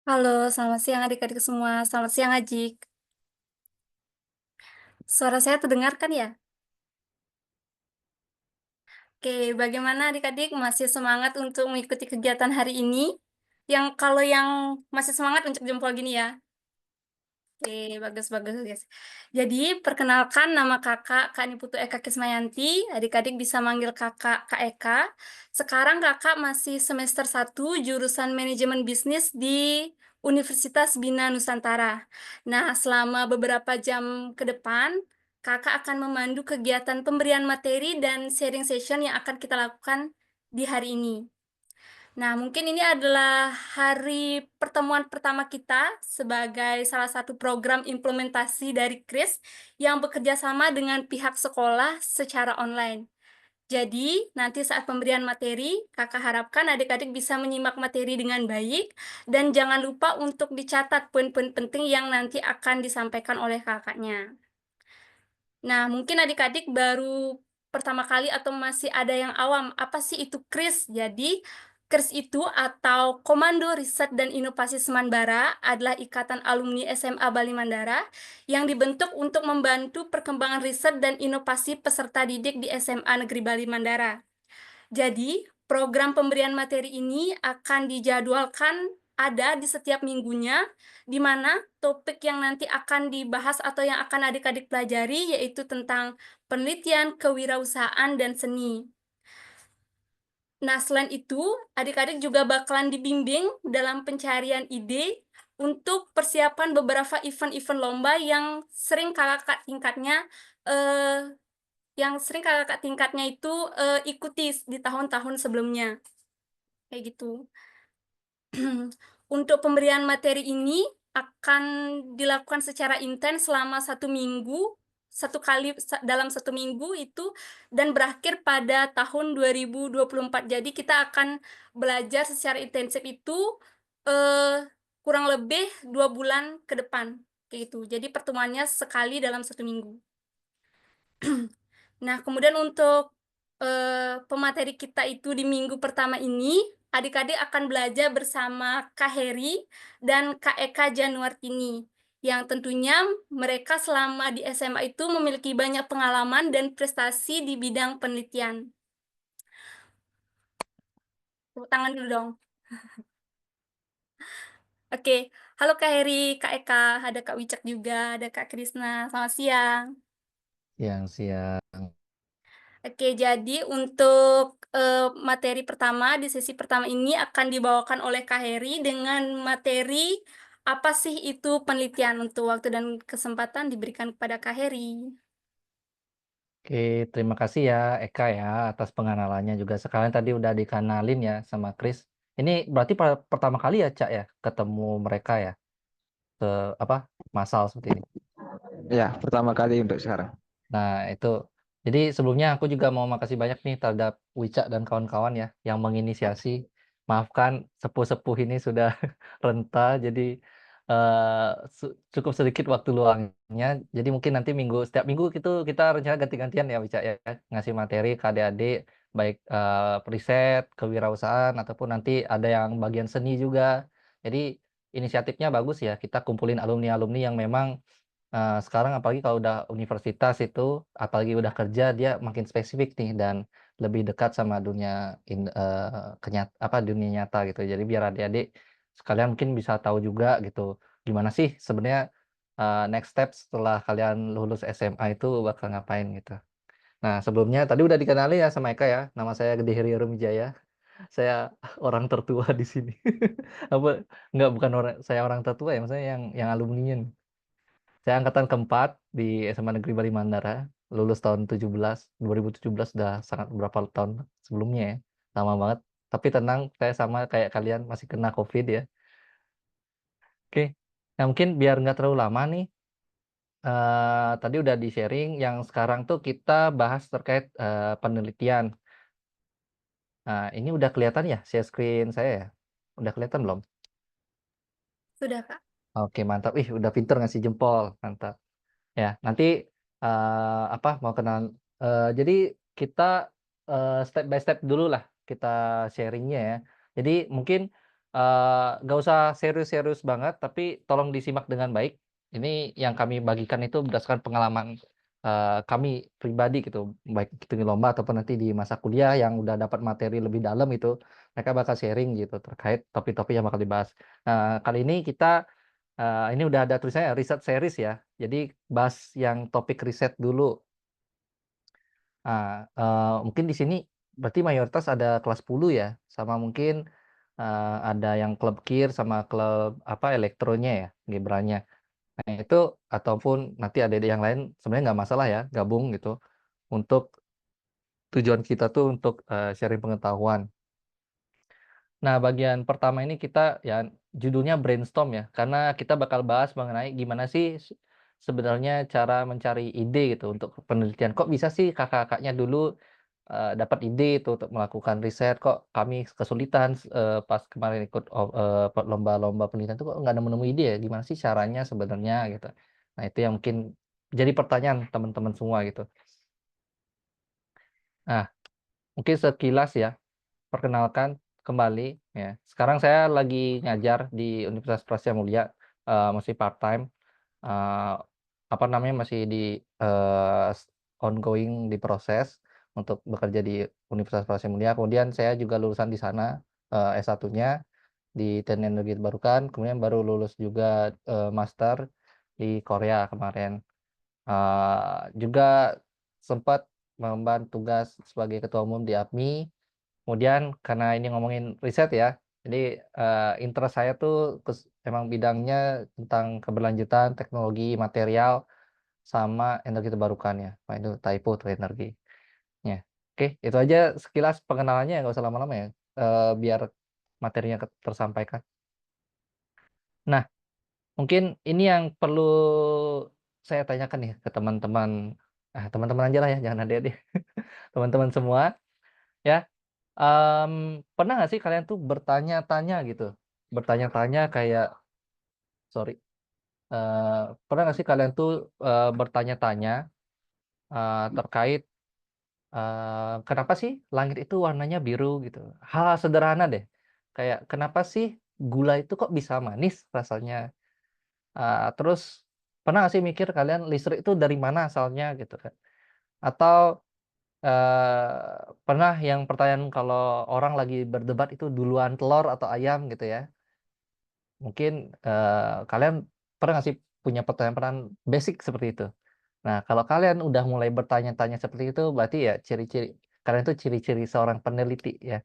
Halo, selamat siang adik-adik semua. Selamat siang, Ajik. Suara saya terdengar kan ya? Oke, bagaimana adik-adik masih semangat untuk mengikuti kegiatan hari ini? Kalau yang masih semangat untuk jempol gini ya. Oke, bagus bagus, guys. Jadi, perkenalkan nama Kakak, Kak Niputu Eka Kismayanti. Adik-adik bisa manggil Kakak Kak Eka. Sekarang Kakak masih semester 1 jurusan Manajemen Bisnis di Universitas Bina Nusantara. Nah, selama beberapa jam ke depan, Kakak akan memandu kegiatan pemberian materi dan sharing session yang akan kita lakukan di hari ini. Nah, mungkin ini adalah hari pertemuan pertama kita sebagai salah satu program implementasi dari KRIS yang bekerja sama dengan pihak sekolah secara online. Jadi, nanti saat pemberian materi, Kakak harapkan adik-adik bisa menyimak materi dengan baik dan jangan lupa untuk dicatat poin-poin penting yang nanti akan disampaikan oleh kakaknya. Nah, mungkin adik-adik baru pertama kali atau masih ada yang awam, apa sih itu KRIS? Jadi, KRIS itu atau Komando Riset dan Inovasi Semanbara adalah ikatan alumni SMA Bali Mandara yang dibentuk untuk membantu perkembangan riset dan inovasi peserta didik di SMA Negeri Bali Mandara. Jadi, program pemberian materi ini akan dijadwalkan ada di setiap minggunya, di mana topik yang nanti akan dibahas atau yang akan adik-adik pelajari yaitu tentang penelitian, kewirausahaan, dan seni. Nah, selain itu, adik-adik juga bakalan dibimbing dalam pencarian ide untuk persiapan beberapa event-event lomba eh, yang sering kakak tingkatnya itu ikuti di tahun-tahun sebelumnya. Kayak gitu. Untuk pemberian materi ini akan dilakukan secara intens selama 1 minggu, dalam 1 minggu itu, dan berakhir pada tahun 2024. Jadi kita akan belajar secara intensif itu kurang lebih 2 bulan ke depan, kayak gitu. Jadi pertemuannya sekali dalam 1 minggu. Nah, kemudian untuk, pemateri kita itu di minggu pertama ini, adik-adik akan belajar bersama Kak Heri dan Kak Eka Januartini, yang tentunya mereka selama di SMA itu memiliki banyak pengalaman dan prestasi di bidang penelitian. Tepuk tangan dulu dong. Oke, halo Kak Heri, Kak Eka, ada Kak Wicak juga, ada Kak Krisna, selamat siang. Siang-siang. Oke, jadi untuk, materi pertama di sesi pertama ini akan dibawakan oleh Kak Heri dengan materi, "Apa sih itu penelitian?" Untuk waktu dan kesempatan diberikan kepada Kak Heri. Oke, terima kasih ya Eka ya atas pengenalannya juga. Sekalian tadi udah dikenalin ya sama Chris. Ini berarti pertama kali ya Cak ya ketemu mereka ya ke apa masal seperti ini. Ya, pertama kali untuk sekarang. Nah itu. Jadi sebelumnya aku juga mau makasih banyak nih terhadap Wicak dan kawan-kawan ya yang menginisiasi. Maafkan sepuh-sepuh ini sudah renta, jadi cukup sedikit waktu luangnya. Jadi mungkin nanti setiap minggu itu kita rencana ganti-gantian ya Wicak ya, ngasih materi ke adik-adik baik riset, kewirausahaan ataupun nanti ada yang bagian seni juga. Jadi inisiatifnya bagus ya. Kita kumpulin alumni-alumni yang memang sekarang apalagi kalau udah universitas itu, apalagi udah kerja dia makin spesifik nih dan lebih dekat sama dunia nyata gitu. Jadi biar adik-adik sekalian mungkin bisa tahu juga gitu gimana sih sebenarnya next step setelah kalian lulus SMA itu bakal ngapain gitu. Nah, sebelumnya tadi udah dikenali ya sama Eka ya. Nama saya Gede Heri Rumijaya. Saya orang tertua di sini. Apa enggak, bukan saya orang tertua ya, maksudnya yang alumninya nih. Saya angkatan keempat di SMA Negeri Bali Mandara, lulus tahun 2017, udah sangat beberapa tahun sebelumnya ya, lama banget. Tapi tenang, saya sama kayak kalian masih kena COVID ya. Oke, nah mungkin biar nggak terlalu lama nih, tadi udah di sharing, yang sekarang tuh kita bahas terkait penelitian. Nah, ini udah kelihatan ya share screen saya ya? Udah kelihatan belum? Sudah, Kak. Oke, mantap. Ih, udah pinter ngasih jempol, mantap. Ya, nanti apa mau kenal? Jadi kita step by step dulu lah kita sharingnya ya. Jadi mungkin nggak usah serius-serius banget, tapi tolong disimak dengan baik. Ini yang kami bagikan itu berdasarkan pengalaman, kami pribadi gitu, baik itu di lomba ataupun nanti di masa kuliah yang udah dapat materi lebih dalam itu, mereka bakal sharing gitu terkait topik-topik yang bakal dibahas. Nah, kali ini kita, ini udah ada tulisannya riset series ya, jadi bahas yang topik riset dulu. Nah, mungkin di sini berarti mayoritas ada kelas 10 ya, sama mungkin, ada yang klub kir sama klub apa, elektronya ya, Gebranya. Nah itu ataupun nanti ada yang lain sebenarnya nggak masalah ya, gabung gitu, untuk tujuan kita tuh untuk, sharing pengetahuan. Nah, bagian pertama ini kita ya judulnya brainstorm ya, karena kita bakal bahas mengenai gimana sih sebenarnya cara mencari ide gitu untuk penelitian. Kok bisa sih kakak-kakaknya dulu, dapat ide itu untuk melakukan riset, kok kami kesulitan pas kemarin ikut lomba-lomba penelitian tuh kok nggak nemu-nemu ide ya, gimana sih caranya sebenarnya gitu. Nah, itu yang mungkin jadi pertanyaan teman-teman semua gitu. Nah, mungkin sekilas ya. Perkenalkan kembali ya. Sekarang saya lagi ngajar di Universitas Prasetya Mulia, masih part-time, eee, apa namanya, masih di, ongoing diproses untuk bekerja di Universitas Prasetya Mulia. Kemudian saya juga lulusan di sana, S1-nya di Teknik Energi Terbarukan, kemudian baru lulus juga, master di Korea kemarin. Juga sempat mengemban tugas sebagai ketua umum di APMI. Kemudian karena ini ngomongin riset ya, jadi, interest saya tuh emang bidangnya tentang keberlanjutan teknologi material sama energi terbarukan ya. Wah itu typo tuh energinya. Oke, itu aja sekilas pengenalannya, nggak usah lama-lama ya, biar materinya tersampaikan. Nah, mungkin ini yang perlu saya tanyakan nih ke teman-teman, teman-teman aja lah ya, jangan adik-adik. Teman-teman semua ya. Pernah nggak sih kalian tuh bertanya-tanya gitu? Bertanya-tanya kayak sorry, pernah nggak sih kalian tuh, bertanya-tanya, terkait, kenapa sih langit itu warnanya biru gitu? Hal sederhana deh, kayak kenapa sih gula itu kok bisa manis rasanya? Terus pernah nggak sih mikir kalian listrik itu dari mana asalnya gitu kan? Atau, pernah yang pertanyaan kalau orang lagi berdebat itu duluan telur atau ayam gitu ya? Mungkin, kalian pernah nggak sih punya pertanyaan-pertanyaan basic seperti itu? Nah, kalau kalian udah mulai bertanya-tanya seperti itu, berarti ya ciri-ciri kalian itu ciri-ciri seorang peneliti ya.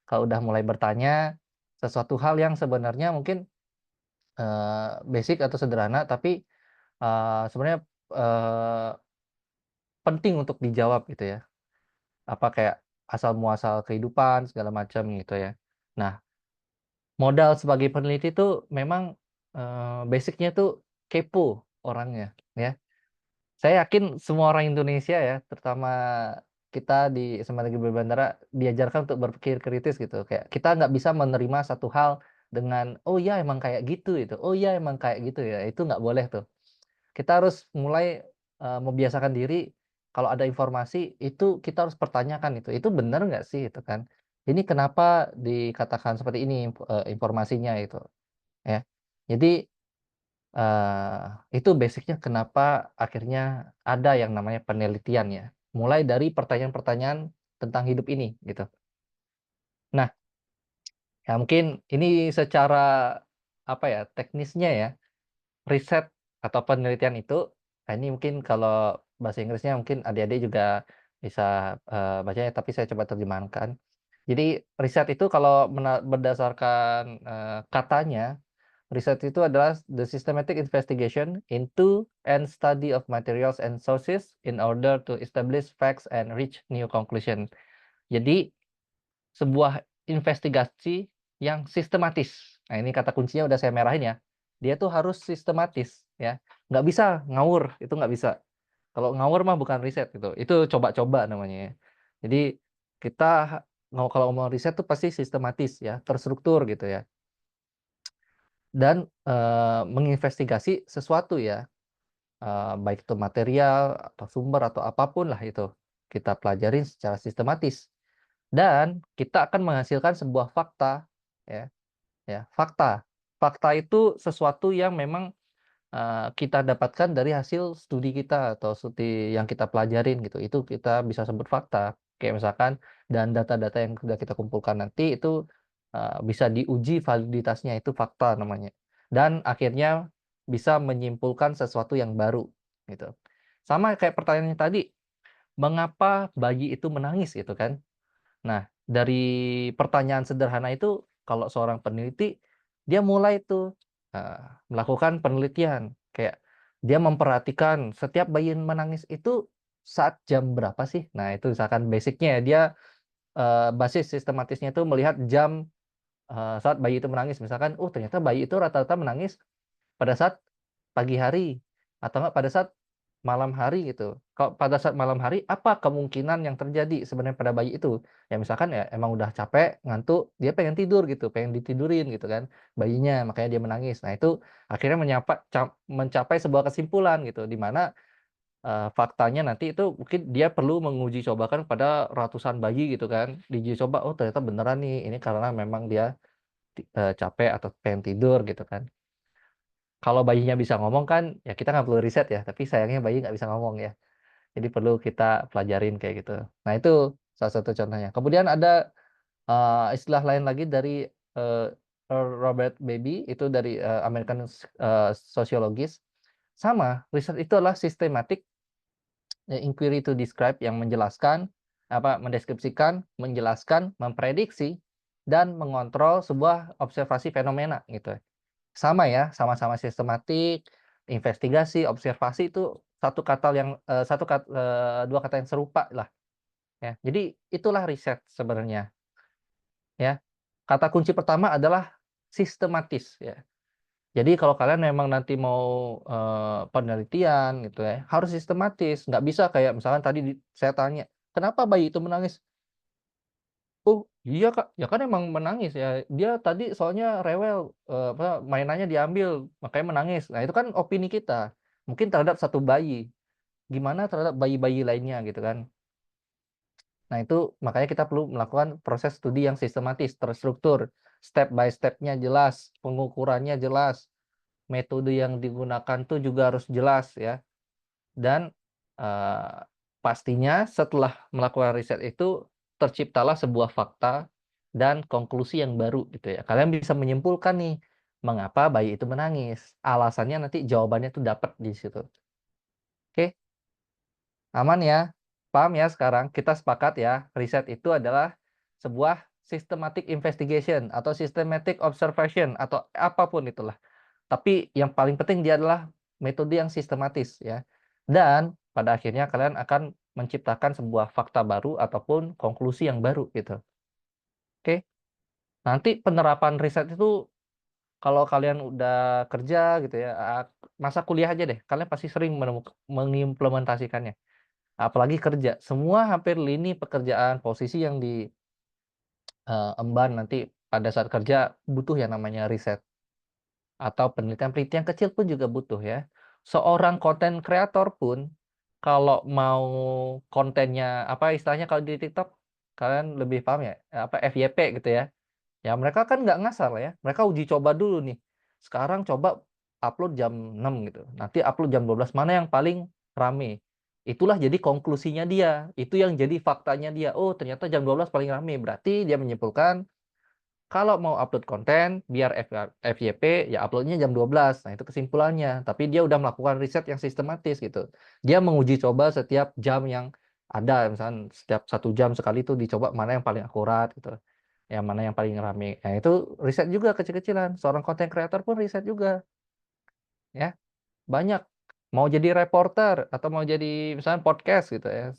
Kalau udah mulai bertanya sesuatu hal yang sebenarnya mungkin, basic atau sederhana, tapi, sebenarnya, eee, penting untuk dijawab gitu ya. Apa kayak asal muasal kehidupan segala macam gitu ya. Nah, modal sebagai peneliti itu memang, basic tuh kepo orangnya, ya. Saya yakin semua orang Indonesia ya, terutama kita di SMA Negeri Bandara diajarkan untuk berpikir kritis gitu, kayak kita nggak bisa menerima satu hal dengan, "Oh ya emang kayak gitu itu, oh ya emang kayak gitu ya." Itu nggak boleh tuh. Kita harus mulai, membiasakan diri kalau ada informasi itu kita harus pertanyakan itu benar nggak sih itu kan? Ini kenapa dikatakan seperti ini informasinya itu, ya. Jadi, itu basic-nya kenapa akhirnya ada yang namanya penelitian ya, mulai dari pertanyaan-pertanyaan tentang hidup ini gitu. Nah, ya mungkin ini secara apa ya, teknisnya ya, riset atau penelitian itu, nah ini mungkin kalau bahasa Inggrisnya mungkin adik-adik juga bisa, bacanya, tapi saya coba terjemahkan. Jadi riset itu kalau berdasarkan, katanya, riset itu adalah the systematic investigation into and study of materials and sources in order to establish facts and reach new conclusion. Jadi sebuah investigasi yang sistematis. Nah, ini kata kuncinya udah saya merahin ya. Dia tuh harus sistematis ya. Nggak bisa ngawur, itu nggak bisa. Kalau ngawur mah bukan riset gitu. Itu coba-coba namanya ya. Jadi kita kalau mau riset tuh pasti sistematis ya, terstruktur gitu ya. Dan, menginvestigasi sesuatu ya, baik itu material atau sumber atau apapun lah itu. Kita pelajarin secara sistematis dan kita akan menghasilkan sebuah fakta ya. ya, fakta. Fakta itu sesuatu yang memang kita dapatkan dari hasil studi kita atau studi yang kita pelajarin gitu, itu kita bisa sebut fakta. Kayak misalkan dan data-data yang sudah kita kumpulkan nanti itu, bisa diuji validitasnya, itu fakta namanya. Dan akhirnya bisa menyimpulkan sesuatu yang baru, gitu. Sama kayak pertanyaannya tadi, mengapa bayi itu menangis gitu kan? Nah, dari pertanyaan sederhana itu, kalau seorang peneliti, dia mulai tuh, melakukan penelitian. Kayak dia memperhatikan setiap bayi yang menangis itu saat jam berapa sih? Nah, itu misalkan basic-nya ya, dia, basis sistematisnya itu melihat jam, saat bayi itu menangis. Misalkan, oh ternyata bayi itu rata-rata menangis pada saat pagi hari, atau enggak pada saat malam hari gitu. Kalau pada saat malam hari, apa kemungkinan yang terjadi sebenarnya pada bayi itu? Ya misalkan ya emang udah capek, ngantuk, dia pengen tidur gitu, pengen ditidurin gitu kan, bayinya, makanya dia menangis. Nah itu akhirnya mencapai sebuah kesimpulan gitu, di mana, faktanya nanti itu mungkin dia perlu menguji cobakan pada ratusan bayi gitu kan, diuji coba, oh ternyata beneran nih, ini karena memang dia capek atau pengen tidur gitu kan. Kalau bayinya bisa ngomong kan, ya kita nggak perlu riset ya, tapi sayangnya bayi nggak bisa ngomong ya. Jadi perlu kita pelajarin kayak gitu. Nah itu salah satu contohnya. Kemudian ada, istilah lain lagi dari, eee, Robert Beebe, itu dari, American sociologist. Sama, riset itu adalah systematic, inquiry to describe yang menjelaskan, mendeskripsikan, menjelaskan, memprediksi, dan mengontrol sebuah observasi fenomena gitu. Sama ya, sama-sama sistematik, investigasi, observasi itu satu kata yang, 2 kata yang serupa lah, ya. Jadi itulah riset sebenarnya, ya. Kata kunci pertama adalah sistematis, ya. Jadi kalau kalian memang nanti mau, penelitian gitu ya, harus sistematis, nggak bisa kayak misalkan tadi saya tanya, "Kenapa bayi itu menangis?" "Oh, iya, Kak, ya kan emang menangis ya, dia tadi soalnya rewel, mainannya diambil makanya menangis." Nah, itu kan opini kita, mungkin terhadap satu bayi, gimana terhadap bayi-bayi lainnya gitu kan. Nah, itu makanya kita perlu melakukan proses studi yang sistematis, terstruktur, step by step-nya jelas, pengukurannya jelas, metode yang digunakan tuh juga harus jelas ya. Dan, eee, pastinya setelah melakukan riset itu, terciptalah sebuah fakta dan konklusi yang baru gitu ya. Kalian bisa menyimpulkan nih, mengapa bayi itu menangis. Alasannya nanti jawabannya tuh dapat di situ. Oke, aman ya? Paham ya sekarang? Kita sepakat ya, riset itu adalah sebuah systematic investigation atau systematic observation atau apapun itulah. Tapi yang paling penting dia adalah metode yang sistematis ya. Dan pada akhirnya kalian akan menciptakan sebuah fakta baru ataupun konklusi yang baru gitu. Oke. Nanti penerapan riset itu kalau kalian udah kerja gitu ya, masa kuliah aja deh, kalian pasti sering mengimplementasikannya. Apalagi kerja, semua hampir lini pekerjaan, posisi yang emban nanti pada saat kerja butuh yang namanya riset. Atau penelitian-penelitian kecil pun juga butuh ya. Seorang konten kreator pun kalau mau kontennya apa istilahnya kalau di TikTok, kalian lebih paham ya, FYP gitu ya. Ya mereka kan nggak ngasal ya, mereka uji coba dulu nih. Sekarang coba upload jam 6 gitu, nanti upload jam 12 mana yang paling rame. Itulah jadi konklusinya dia, itu yang jadi faktanya dia, oh ternyata jam 12 paling rame, berarti dia menyimpulkan kalau mau upload konten biar FYP, ya uploadnya jam 12. Nah, itu kesimpulannya. Tapi dia udah melakukan riset yang sistematis gitu. Dia menguji coba setiap jam yang ada, misalnya setiap 1 jam sekali itu dicoba mana yang paling akurat gitu, yang mana yang paling rame. Nah, itu riset juga kecil-kecilan. Seorang konten kreator pun riset juga, ya. Banyak. Mau jadi reporter atau mau jadi misalnya podcast gitu ya,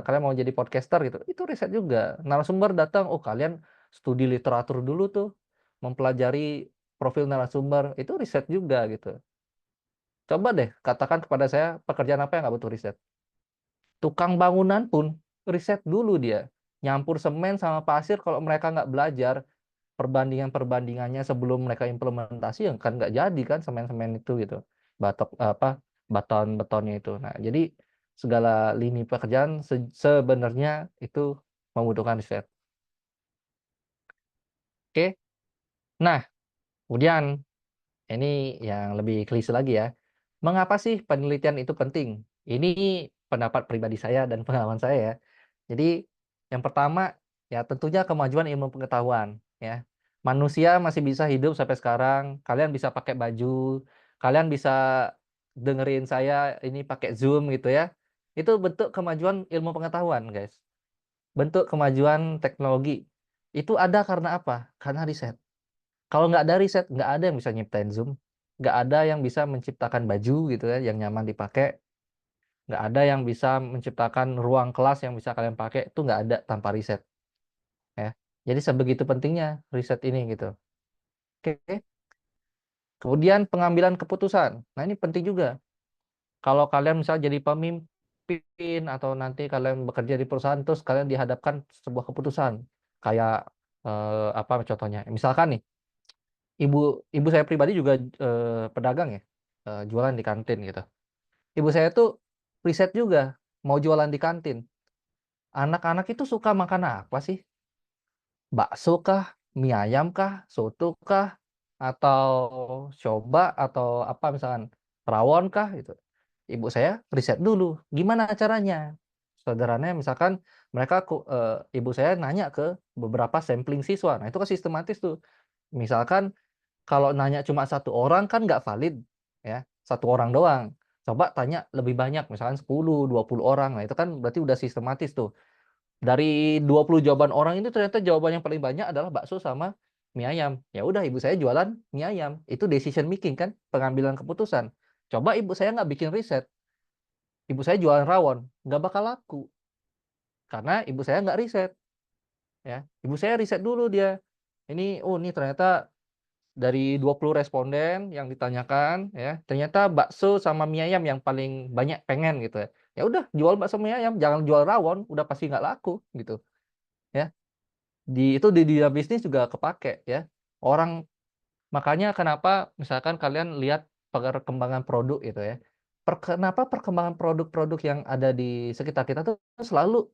kalian mau jadi podcaster gitu, itu riset juga. Narasumber datang, oh kalian studi literatur dulu tuh, mempelajari profil narasumber, itu riset juga gitu. Coba deh katakan kepada saya pekerjaan apa yang nggak butuh riset? Tukang bangunan pun riset dulu dia. Nyampur semen sama pasir kalau mereka nggak belajar perbandingan-perbandingannya sebelum mereka implementasi, ya kan nggak jadi kan semen-semen itu gitu. Beton-betonnya itu. Nah, jadi segala lini pekerjaan sebenarnya itu membutuhkan riset. Oke. Nah, Kemudian ini yang lebih klise lagi ya. Mengapa sih penelitian itu penting? Ini pendapat pribadi saya dan pengalaman saya ya. Jadi yang pertama ya tentunya kemajuan ilmu pengetahuan ya. Manusia masih bisa hidup sampai sekarang. Kalian bisa pakai baju, kalian bisa dengerin saya ini pakai Zoom gitu ya. Itu bentuk kemajuan ilmu pengetahuan, guys. Bentuk kemajuan teknologi. Itu ada karena apa? Karena riset. Kalau nggak ada riset, nggak ada yang bisa nyiptain Zoom, nggak ada yang bisa menciptakan baju gitu ya, yang nyaman dipakai, nggak ada yang bisa menciptakan ruang kelas yang bisa kalian pakai, itu nggak ada tanpa riset ya. Jadi sebegitu pentingnya riset ini gitu. Oke. Kemudian pengambilan keputusan. Nah ini penting juga. Kalau kalian misalnya jadi pemimpin atau nanti kalian bekerja di perusahaan terus kalian dihadapkan sebuah keputusan kayak apa contohnya? Misalkan nih ibu saya pribadi juga pedagang ya, jualan di kantin gitu. Ibu saya tuh riset juga mau jualan di kantin. Anak-anak itu suka makan apa sih? Bakso kah? Mie ayam kah? Soto kah? Atau coba atau apa misalkan rawon kah gitu. Ibu saya riset dulu, gimana caranya? Sederhananya misalkan ibu saya nanya ke beberapa sampling siswa. Nah, itu kan sistematis tuh. Misalkan kalau nanya cuma satu orang kan nggak valid ya, satu orang doang. Coba tanya lebih banyak, misalkan 10, 20 orang. Nah, itu kan berarti udah sistematis tuh. Dari 20 jawaban orang itu ternyata jawaban yang paling banyak adalah bakso sama mie ayam. Ya udah ibu saya jualan mie ayam. Itu decision making kan, pengambilan keputusan. Coba ibu saya nggak bikin riset, ibu saya jualan rawon, nggak bakal laku. Karena ibu saya nggak riset ya. Ibu saya riset dulu dia. Ini ternyata dari 20 responden yang ditanyakan ya, ternyata bakso sama mie ayam yang paling banyak pengen gitu ya. Ya udah jual bakso mie ayam, jangan jual rawon, udah pasti nggak laku gitu ya. Di dunia bisnis juga kepake ya. Orang makanya kenapa misalkan kalian lihat perkembangan produk gitu ya. Kenapa perkembangan produk-produk yang ada di sekitar kita tuh selalu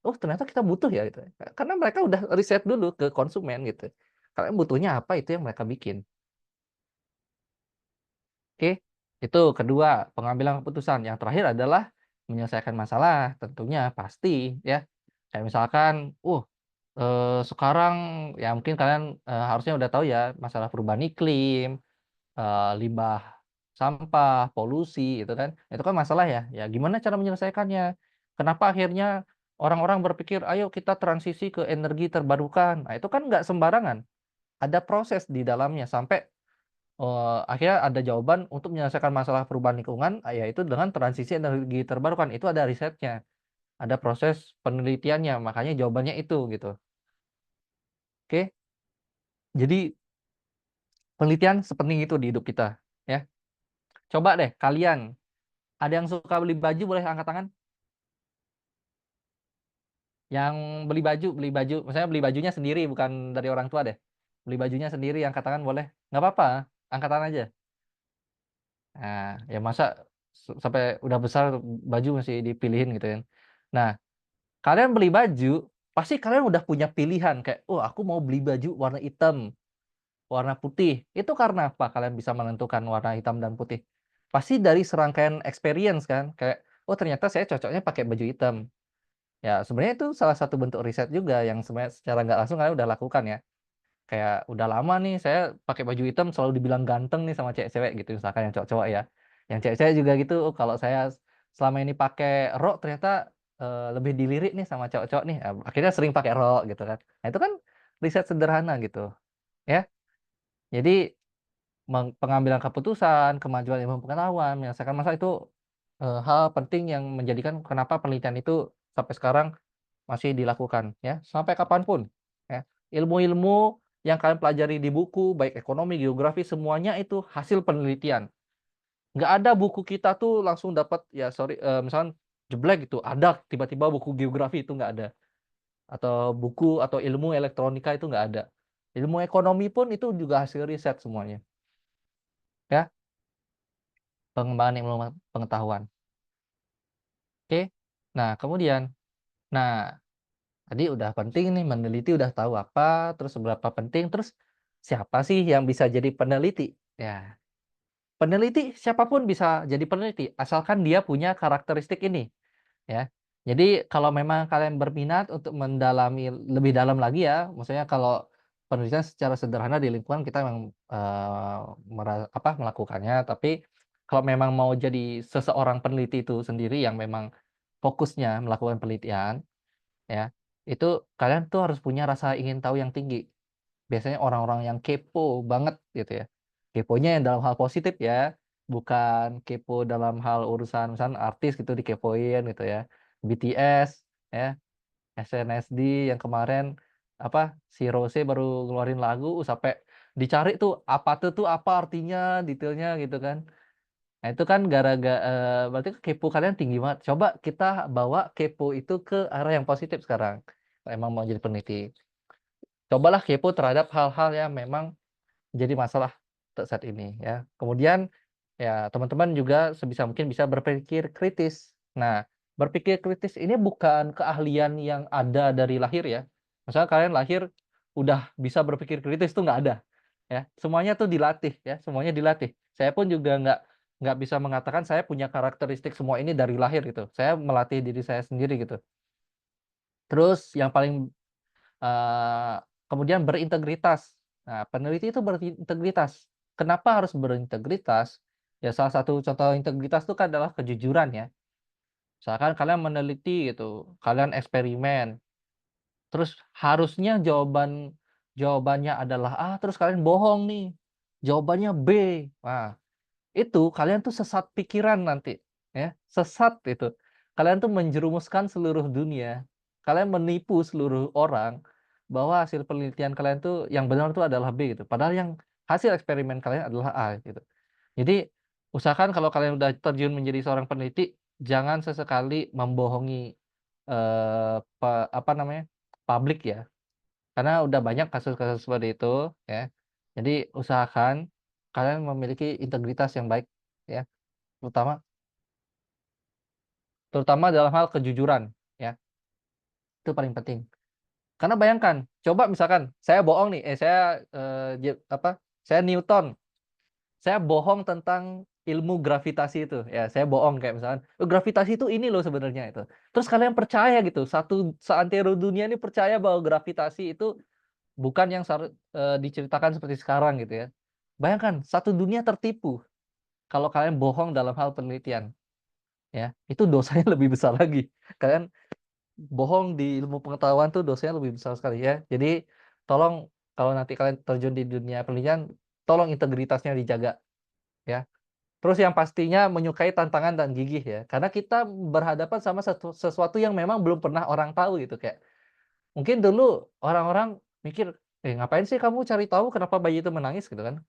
oh ternyata kita butuh ya gitu. Karena mereka udah riset dulu ke konsumen gitu. Kalian butuhnya apa itu yang mereka bikin. Oke, itu kedua, pengambilan keputusan. Yang terakhir adalah menyelesaikan masalah, tentunya pasti ya. Kayak misalkan, sekarang ya mungkin kalian harusnya udah tahu ya masalah perubahan iklim, limbah sampah, polusi itu kan. Itu kan masalah ya. Ya gimana cara menyelesaikannya? Kenapa akhirnya orang-orang berpikir, ayo kita transisi ke energi terbarukan. Nah, itu kan nggak sembarangan. Ada proses di dalamnya sampai akhirnya ada jawaban untuk menyelesaikan masalah perubahan lingkungan, yaitu dengan transisi energi terbarukan. Itu ada risetnya, ada proses penelitiannya, makanya jawabannya itu gitu. Oke, jadi penelitian sepenting itu di hidup kita, ya. Coba deh kalian, ada yang suka beli baju boleh angkat tangan? Yang beli baju, misalnya beli bajunya sendiri bukan dari orang tua deh. Beli bajunya sendiri angkat tangan boleh? Nggak apa-apa, angkat tangan aja. Nah, ya masa sampai udah besar baju masih dipilihin gitu kan. Nah, kalian beli baju, pasti kalian udah punya pilihan kayak, "Oh, aku mau beli baju warna hitam, warna putih." Itu karena apa kalian bisa menentukan warna hitam dan putih? Pasti dari serangkaian experience kan, kayak, "Oh, ternyata saya cocoknya pakai baju hitam." Ya, sebenarnya itu salah satu bentuk riset juga yang sebenarnya secara nggak langsung kalian udah lakukan ya. Kayak udah lama nih saya pakai baju hitam selalu dibilang ganteng nih sama cewek-cewek gitu misalkan yang cowok-cowok ya. Yang cewek-cewek juga gitu, "Oh, kalau saya selama ini pakai rok ternyata, lebih dilirik nih sama cowok-cowok nih." Akhirnya sering pakai rok gitu kan. Nah itu kan riset sederhana gitu ya. Jadi pengambilan keputusan, kemajuan ilmu pengetahuan, menyelesaikan masalah itu, hal penting yang menjadikan kenapa penelitian itu sampai sekarang masih dilakukan ya, sampai kapanpun ya. Ilmu-ilmu yang kalian pelajari di buku, baik ekonomi, geografi, semuanya itu hasil penelitian. Nggak ada buku kita tuh langsung dapat ya sorry, misalkan jeblek gitu, ada tiba-tiba buku geografi itu nggak ada. Atau buku atau ilmu elektronika itu nggak ada. Ilmu ekonomi pun itu juga hasil riset semuanya. Ya, pengembangan ilmu pengetahuan. Oke. Nah, kemudian, nah tadi udah penting nih meneliti udah tahu apa, terus seberapa penting, terus siapa sih yang bisa jadi peneliti? Ya, peneliti siapapun bisa jadi peneliti, asalkan dia punya karakteristik ini, ya. Jadi kalau memang kalian berminat untuk mendalami lebih dalam lagi ya, maksudnya kalau penelitian secara sederhana di lingkungan kita memang, melakukannya, tapi kalau memang mau jadi seseorang peneliti itu sendiri yang memang fokusnya melakukan penelitian, ya, itu kalian tuh harus punya rasa ingin tahu yang tinggi. Biasanya orang-orang yang kepo banget gitu ya. Keponya yang dalam hal positif ya, bukan kepo dalam hal urusan misalnya artis gitu dikepoin gitu ya. BTS ya, SNSD yang kemarin apa, si Rose baru ngeluarin lagu sampai dicari tuh apa artinya, detailnya gitu kan. Nah itu kan berarti kepo kalian tinggi banget. Coba kita bawa kepo itu ke arah yang positif sekarang, kalau emang mau jadi peneliti. Cobalah kepo terhadap hal-hal yang memang jadi masalah untuk saat ini ya. Kemudian ya teman-teman juga sebisa mungkin bisa berpikir kritis. Nah, berpikir kritis ini bukan keahlian yang ada dari lahir ya. Misalnya kalian lahir udah bisa berpikir kritis tuh nggak ada ya. Semuanya tuh dilatih ya, semuanya dilatih. Saya pun juga nggak bisa mengatakan saya punya karakteristik semua ini dari lahir gitu. Saya melatih diri saya sendiri gitu. Terus yang paling Eee, kemudian berintegritas. Nah, peneliti itu berintegritas. Kenapa harus berintegritas? Ya salah satu contoh integritas itu kan adalah kejujuran ya. Misalkan kalian meneliti gitu, kalian eksperimen, terus harusnya jawabannya adalah A, terus kalian bohong nih, jawabannya B. Wah, itu kalian tuh sesat pikiran nanti, ya, sesat itu. Kalian tuh menjerumuskan seluruh dunia. Kalian menipu seluruh orang bahwa hasil penelitian kalian tuh yang benar tuh adalah B gitu. Padahal yang hasil eksperimen kalian adalah A gitu. Jadi usahakan kalau kalian udah terjun menjadi seorang peneliti, jangan sesekali membohongi apa namanya, publik ya. Karena udah banyak kasus-kasus seperti itu ya. Jadi usahakan kalian memiliki integritas yang baik ya, terutama terutama dalam hal kejujuran ya, itu paling penting. Karena bayangkan, coba misalkan saya bohong nih, saya, saya Newton, saya bohong tentang ilmu gravitasi itu, ya saya bohong kayak misalkan, gravitasi itu ini loh sebenarnya itu. Terus kalian percaya gitu, seantero dunia ini percaya bahwa gravitasi itu bukan yang diceritakan seperti sekarang gitu ya. Bayangkan satu dunia tertipu kalau kalian bohong dalam hal penelitian, ya. Itu dosanya lebih besar lagi. Kalian bohong di ilmu pengetahuan tuh dosanya lebih besar sekali ya. Jadi tolong kalau nanti kalian terjun di dunia penelitian, tolong integritasnya dijaga ya. Terus yang pastinya menyukai tantangan dan gigih ya. Karena kita berhadapan sama sesuatu yang memang belum pernah orang tahu gitu kayak. Mungkin dulu orang-orang mikir, ngapain sih kamu cari tahu kenapa bayi itu menangis?" Gitu kan.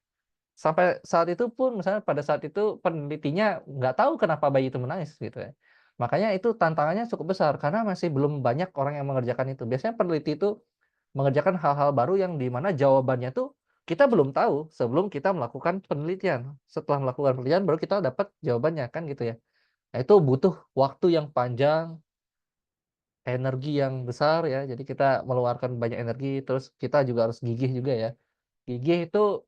Sampai saat itu pun misalnya pada saat itu penelitinya nggak tahu kenapa bayi itu menangis gitu ya. Makanya itu tantangannya cukup besar karena masih belum banyak orang yang mengerjakan itu. Biasanya peneliti itu mengerjakan hal-hal baru yang di mana jawabannya tuh kita belum tahu sebelum kita melakukan penelitian. Setelah melakukan penelitian baru kita dapat jawabannya kan gitu ya. Nah, itu butuh waktu yang panjang, energi yang besar ya. Jadi kita meluarkan banyak energi terus kita juga harus gigih juga ya. Gigih itu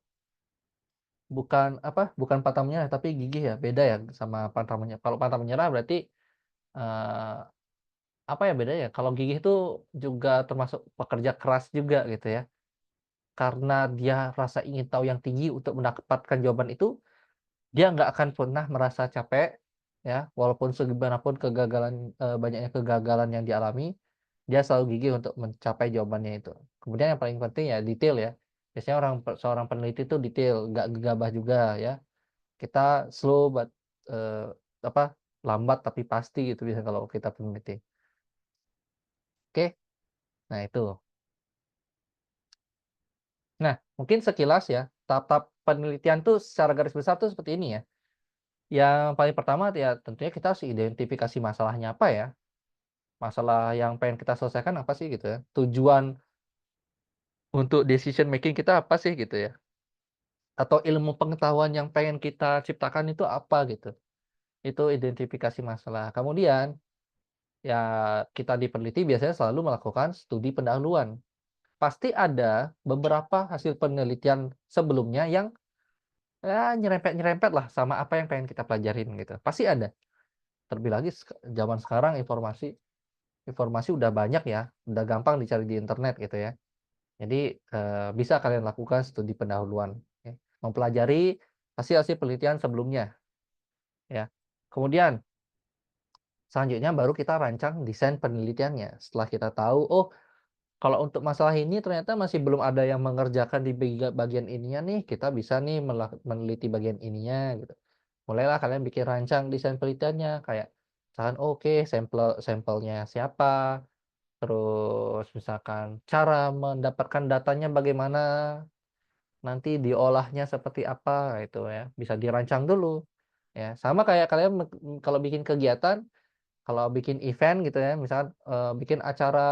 bukan pantang menyerah, tapi gigih ya, beda ya sama pantang menyerah. Kalau pantang menyerah berarti, eee, apa ya bedanya ya, kalau gigih itu juga termasuk pekerja keras juga gitu ya. Karena dia rasa ingin tahu yang tinggi untuk mendapatkan jawaban itu, dia nggak akan pernah merasa capek ya, walaupun segimanapun banyaknya kegagalan yang dialami, dia selalu gigih untuk mencapai jawabannya itu. Kemudian yang paling penting ya detail ya. Biasanya seorang peneliti itu detail, nggak gegabah juga ya. Kita slow but eee, lambat tapi pasti gitu biasanya kalau kita peneliti. Oke, nah itu. Nah, mungkin sekilas ya, tahap-tahap penelitian tuh secara garis besar tuh seperti ini ya. Yang paling pertama ya tentunya kita harus identifikasi masalahnya apa ya, masalah yang pengen kita selesaikan apa sih gitu ya, tujuan untuk decision making kita apa sih gitu ya, atau ilmu pengetahuan yang pengen kita ciptakan itu apa gitu. Itu identifikasi masalah. Kemudian, ya kita di peneliti biasanya selalu melakukan studi pendahuluan. pasti ada beberapa hasil penelitian sebelumnya yang ya nyerempet-nyerempet lah sama apa yang pengen kita pelajarin gitu. Pasti ada. Terlebih lagi zaman sekarang informasi udah banyak ya, udah gampang dicari di internet gitu ya. Jadi, bisa kalian lakukan studi pendahuluan, ya. Mempelajari hasil-hasil penelitian sebelumnya, ya. Kemudian selanjutnya baru kita rancang desain penelitiannya. Setelah kita tahu, oh kalau untuk masalah ini ternyata masih belum ada yang mengerjakan di bagian ininya nih, kita bisa nih meneliti bagian ininya gitu. Mulailah kalian bikin rancang desain penelitiannya, kayak misalkan oke sampelnya siapa, terus misalkan cara mendapatkan datanya bagaimana, nanti diolahnya seperti apa, itu ya, bisa dirancang dulu, ya. Sama kayak kalian kalau bikin kegiatan, kalau bikin event gitu ya, misalkan, bikin acara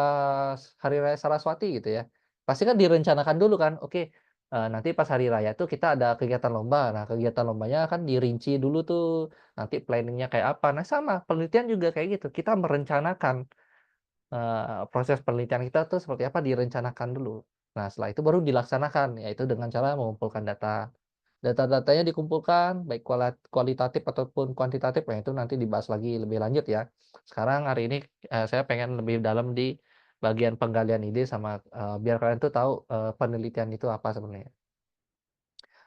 Hari Raya Saraswati gitu ya, pasti kan direncanakan dulu kan, oke, nanti pas hari raya tuh kita ada kegiatan lomba. Nah, kegiatan lombanya kan dirinci dulu tuh, nanti planning-nya kayak apa. Nah, sama, penelitian juga kayak gitu, kita merencanakan, proses penelitian kita tuh seperti apa, direncanakan dulu. Nah, setelah itu baru dilaksanakan, yaitu dengan cara mengumpulkan data. Data-datanya dikumpulkan, baik kualitatif ataupun kuantitatif, nah itu nanti dibahas lagi lebih lanjut ya. Sekarang hari ini, saya pengen lebih dalam di bagian penggalian ide sama, biar kalian tuh tahu, penelitian itu apa sebenarnya.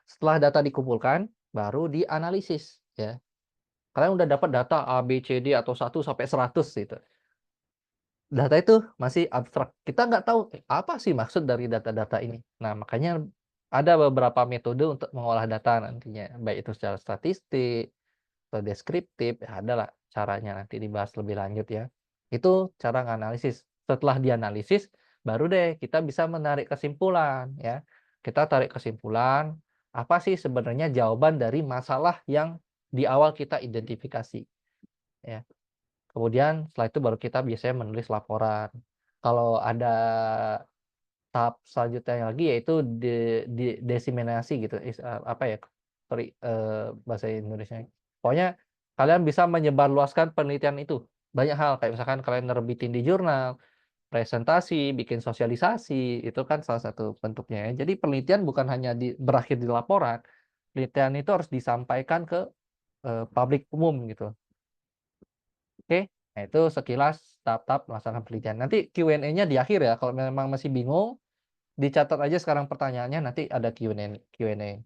Setelah data dikumpulkan, baru dianalisis ya. Kalian udah dapat data A, B, C, D atau 1 sampai 100 gitu. Data itu masih abstrak, kita nggak tahu, apa sih maksud dari data-data ini. Nah, makanya ada beberapa metode untuk mengolah data nantinya, baik itu secara statistik atau deskriptif, ya adalah caranya nanti dibahas lebih lanjut ya. Itu cara nganalisis. Setelah dianalisis, baru deh kita bisa menarik kesimpulan ya. Kita tarik kesimpulan, apa sih sebenarnya jawaban dari masalah yang di awal kita identifikasi, ya. Kemudian setelah itu baru kita biasanya menulis laporan. Kalau ada tahap selanjutnya lagi yaitu diseminasi gitu, apa ya, sorry, bahasa Indonesianya. Pokoknya kalian bisa menyebarluaskan penelitian itu. Banyak hal, kayak misalkan kalian nerbitin di jurnal, presentasi, bikin sosialisasi, itu kan salah satu bentuknya ya. Jadi penelitian bukan hanya berakhir di laporan, penelitian itu harus disampaikan ke, publik umum gitu. Oke, nah itu sekilas tahap-tahap melaksanakan penelitian. Nanti Q&A-nya di akhir ya, kalau memang masih bingung, dicatat aja sekarang pertanyaannya, nanti ada Q&A.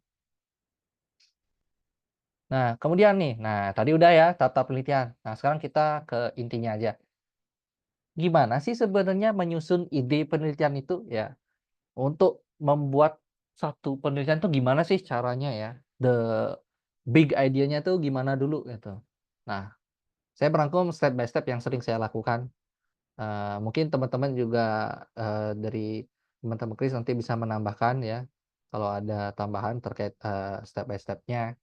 Nah, kemudian nih, nah tadi udah ya tahap-tahap penelitian. Nah, sekarang kita ke intinya aja. Gimana sih sebenarnya menyusun ide penelitian itu ya? Untuk membuat satu penelitian itu gimana sih caranya ya? The big idea-nya tuh gimana dulu gitu. Nah, saya merangkum step by step yang sering saya lakukan. Mungkin teman-teman juga, dari teman-teman Kris nanti bisa menambahkan ya, kalau ada tambahan terkait, step by step-nya.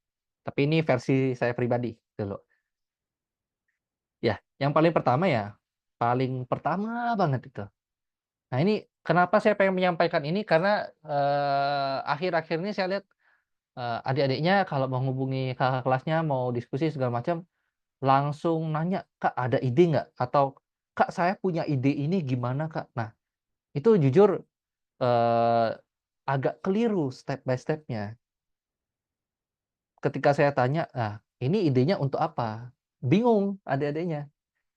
Tapi ini versi saya pribadi dulu. Ya, yang paling pertama ya, paling pertama banget itu. Nah ini kenapa saya pengen menyampaikan ini, karena, akhir-akhir ini saya lihat, adik-adiknya kalau mau hubungi kakak kelasnya, mau diskusi segala macam, langsung nanya, "Kak ada ide nggak?" Atau, "Kak saya punya ide ini gimana Kak?" Nah itu jujur, Eee, agak keliru step by step-nya. Ketika saya tanya, "Nah, ini idenya untuk apa?" Bingung adik-adiknya.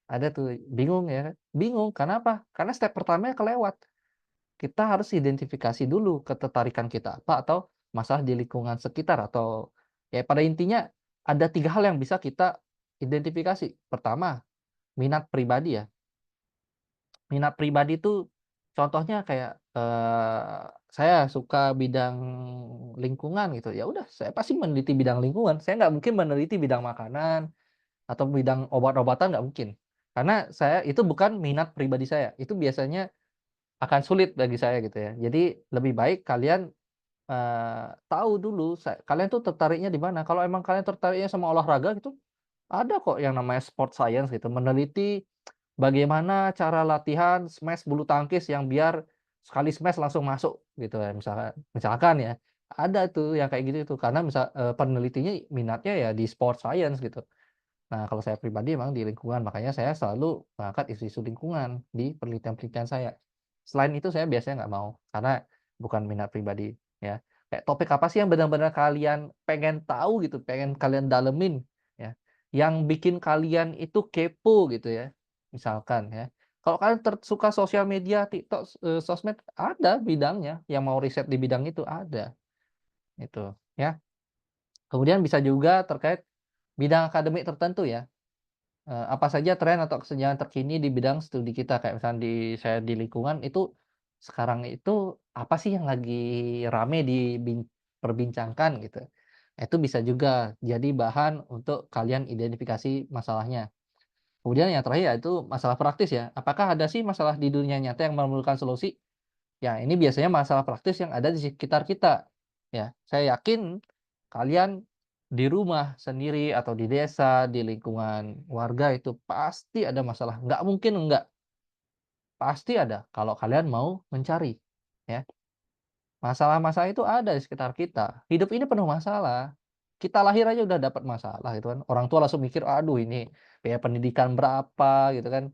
Ada tuh, bingung ya kan, bingung, karena apa? Karena step pertamanya kelewat. Kita harus identifikasi dulu ketertarikan kita apa, atau masalah di lingkungan sekitar, atau ya pada intinya ada 3 hal yang bisa kita identifikasi. Pertama, minat pribadi ya. Minat pribadi itu contohnya kayak, saya suka bidang lingkungan gitu, ya udah saya pasti meneliti bidang lingkungan, saya nggak mungkin meneliti bidang makanan atau bidang obat-obatan, nggak mungkin. Karena saya itu bukan minat pribadi saya, itu biasanya akan sulit bagi saya gitu ya. Jadi lebih baik kalian, tahu dulu kalian tuh tertariknya di mana. Kalau emang kalian tertariknya sama olahraga gitu, ada kok yang namanya sport science gitu, meneliti bagaimana cara latihan smash bulu tangkis yang biar sekali smash langsung masuk gitu ya, misalkan ya, ada tuh yang kayak gitu itu, karena penelitinya minatnya ya di sport science gitu. Nah, kalau saya pribadi memang di lingkungan, makanya saya selalu mengangkat isu-isu lingkungan di penelitian-penelitian saya. Selain itu saya biasanya nggak mau, karena bukan minat pribadi, ya. Kayak topik apa sih yang benar-benar kalian pengen tahu gitu, pengen kalian dalemin, ya. Yang bikin kalian itu kepo gitu ya, misalkan ya. Kalau kalian suka sosial media, TikTok, sosmed, ada bidangnya, yang mau riset di bidang itu ada, itu ya. Kemudian bisa juga terkait bidang akademik tertentu ya. Apa saja tren atau kesenjangan terkini di bidang studi kita, kayak misalnya saya di lingkungan itu, sekarang itu apa sih yang lagi rame diperbincangkan gitu. Itu bisa juga jadi bahan untuk kalian identifikasi masalahnya. Kemudian yang terakhir yaitu masalah praktis ya, apakah ada sih masalah di dunia nyata yang memerlukan solusi? Ya, ini biasanya masalah praktis yang ada di sekitar kita. Ya, saya yakin kalian di rumah sendiri atau di desa, di lingkungan warga itu pasti ada masalah. Nggak mungkin enggak. Pasti ada kalau kalian mau mencari. Ya, masalah-masalah itu ada di sekitar kita. Hidup ini penuh masalah. Kita lahir aja udah dapat masalah gitu kan. Orang tua langsung mikir, aduh ini biaya pendidikan berapa gitu kan.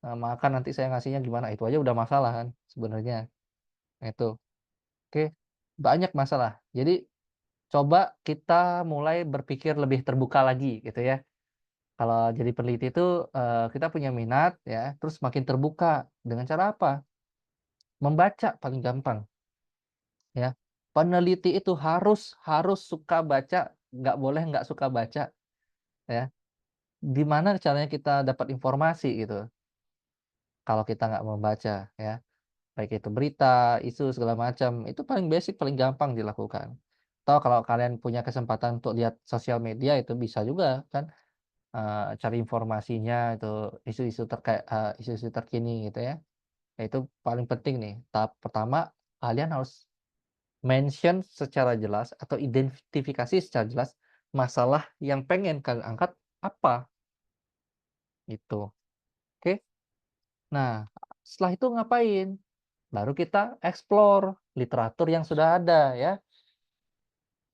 Makan nanti saya ngasihnya gimana. Itu aja udah masalah kan sebenarnya. Itu. Oke, banyak masalah. Jadi coba kita mulai berpikir lebih terbuka lagi gitu ya. Kalau jadi peneliti itu, kita punya minat ya, terus makin terbuka. Dengan cara apa? Membaca paling gampang ya. Peneliti itu harus harus suka baca, nggak boleh nggak suka baca ya. Gimana caranya kita dapat informasi gitu, kalau kita nggak membaca ya. Baik itu berita, isu segala macam, itu paling basic, paling gampang dilakukan. Atau kalau kalian punya kesempatan untuk lihat sosial media itu bisa juga kan, cari informasinya itu isu-isu terkait isu-isu terkini gitu ya. Nah, itu paling penting nih. Tahap pertama, kalian harus mention secara jelas atau identifikasi secara jelas masalah yang pengen kalian angkat apa, gitu. Oke. Nah, setelah itu ngapain? Baru kita explore literatur yang sudah ada ya.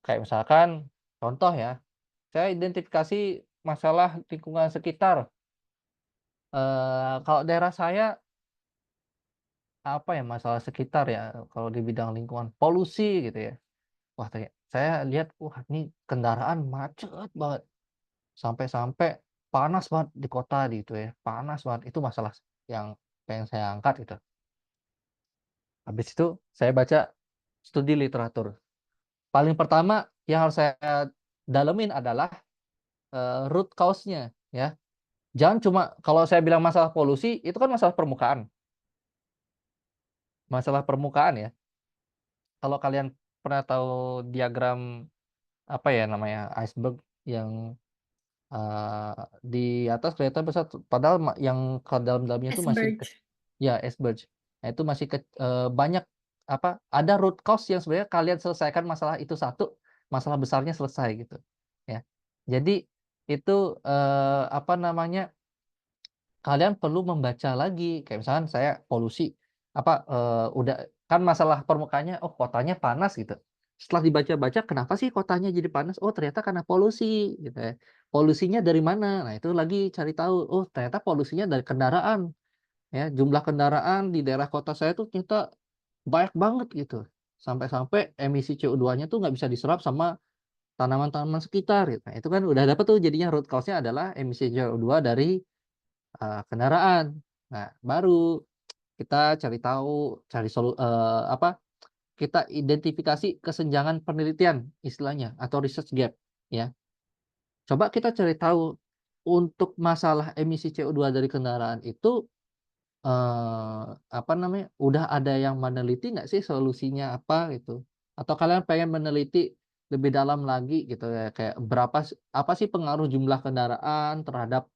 Kayak misalkan contoh ya, saya identifikasi masalah lingkungan sekitar. Kalau daerah saya apa ya masalah sekitar ya, kalau di bidang lingkungan, polusi gitu ya. Wah, saya lihat, wah ini kendaraan macet banget, sampai-sampai panas banget di kota gitu ya, panas banget. Itu masalah yang pengen saya angkat gitu. Habis itu saya baca studi literatur. Paling pertama yang harus saya dalemin adalah, root cause-nya ya. Jangan cuma kalau saya bilang masalah polusi, itu kan masalah permukaan ya. Kalau kalian pernah tahu diagram, apa ya namanya, iceberg yang, di atas kelihatan besar, padahal yang ke dalam-dalamnya itu masih Iceberg. ya, iceberg. Nah, itu masih banyak, apa, ada root cause yang sebenarnya kalian selesaikan masalah itu satu, masalah besarnya selesai gitu, ya. Jadi itu, apa namanya, kalian perlu membaca lagi, kayak misalkan saya polusi, apa, udah kan masalah permukaannya, oh kotanya panas gitu. Setelah dibaca-baca, kenapa sih kotanya jadi panas? Oh ternyata karena polusi gitu ya. Polusinya dari mana? Nah itu lagi cari tahu, oh ternyata polusinya dari kendaraan ya. Jumlah kendaraan di daerah kota saya tuh ternyata banyak banget gitu. Sampai-sampai emisi CO2-nya tuh nggak bisa diserap sama tanaman-tanaman sekitar gitu. Nah itu kan udah dapat tuh jadinya root cause-nya adalah emisi CO2 dari kendaraan. Nah, baru kita cari tahu, apa, kita identifikasi kesenjangan penelitian istilahnya atau research gap ya. Coba kita cari tahu untuk masalah emisi CO2 dari kendaraan itu, apa namanya, udah ada yang meneliti nggak sih solusinya apa gitu? Atau kalian pengen meneliti lebih dalam lagi gitu ya, kayak apa sih pengaruh jumlah kendaraan terhadap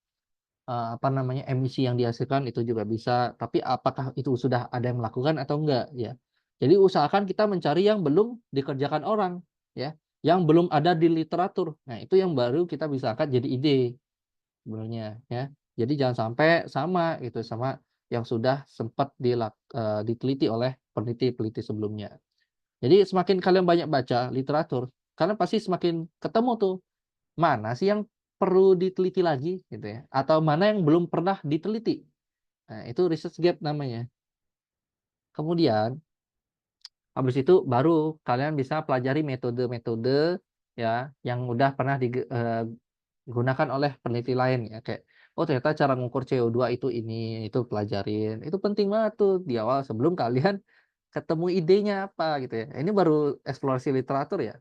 apa namanya, emisi yang dihasilkan itu juga bisa, tapi apakah itu sudah ada yang melakukan atau enggak, ya. Jadi usahakan kita mencari yang belum dikerjakan orang, ya, yang belum ada di literatur. Nah, itu yang baru kita bisa angkat jadi ide sebenarnya, ya. Jadi jangan sampai sama gitu, sama yang sudah sempat diteliti oleh peneliti-peneliti sebelumnya. Jadi semakin kalian banyak baca literatur, kalian pasti semakin ketemu tuh mana sih yang perlu diteliti lagi gitu ya, atau mana yang belum pernah diteliti. Nah, itu research gap namanya. Kemudian habis itu baru kalian bisa pelajari metode-metode ya yang udah pernah digunakan oleh peneliti lain ya, kayak oh ternyata cara mengukur CO2 itu ini, itu pelajarin. Itu penting banget tuh di awal sebelum kalian ketemu idenya apa gitu ya. Ini baru eksplorasi literatur ya.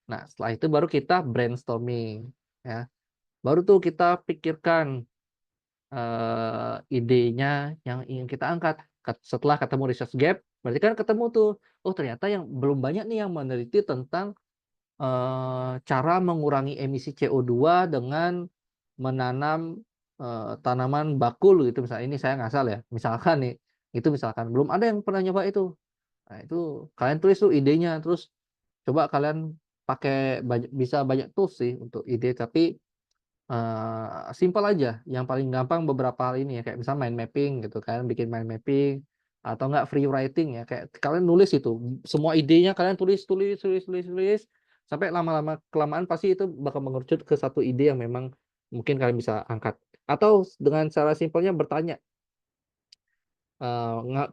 Nah, setelah itu baru kita brainstorming ya. Baru tuh kita pikirkan idenya yang ingin kita angkat. Setelah ketemu research gap, berarti kan ketemu tuh, oh ternyata yang belum banyak nih yang meneliti tentang cara mengurangi emisi CO2 dengan menanam tanaman bakul gitu misalnya. Ini saya ngasal ya. Misalkan nih, itu misalkan belum ada yang pernah nyoba itu. Nah, itu kalian tulis tuh idenya, terus coba kalian pakai bisa banyak tools sih untuk ide, tapi simpel aja, yang paling gampang beberapa hal ini ya, kayak misal mind mapping gitu kan, bikin mind mapping, atau enggak free writing ya, kayak kalian nulis itu, semua idenya kalian tulis tulis tulis tulis tulis, sampai lama-lama kelamaan pasti itu bakal mengerucut ke satu ide yang memang mungkin kalian bisa angkat. Atau dengan cara simpelnya bertanya, nggak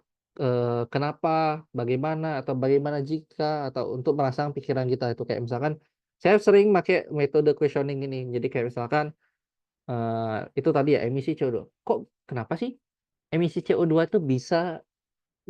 kenapa, bagaimana, atau bagaimana jika, atau untuk merangsang pikiran kita itu, kayak misalkan saya sering pakai metode questioning ini. Jadi kayak misalkan itu tadi ya emisi CO2. Kok kenapa sih emisi CO2 itu bisa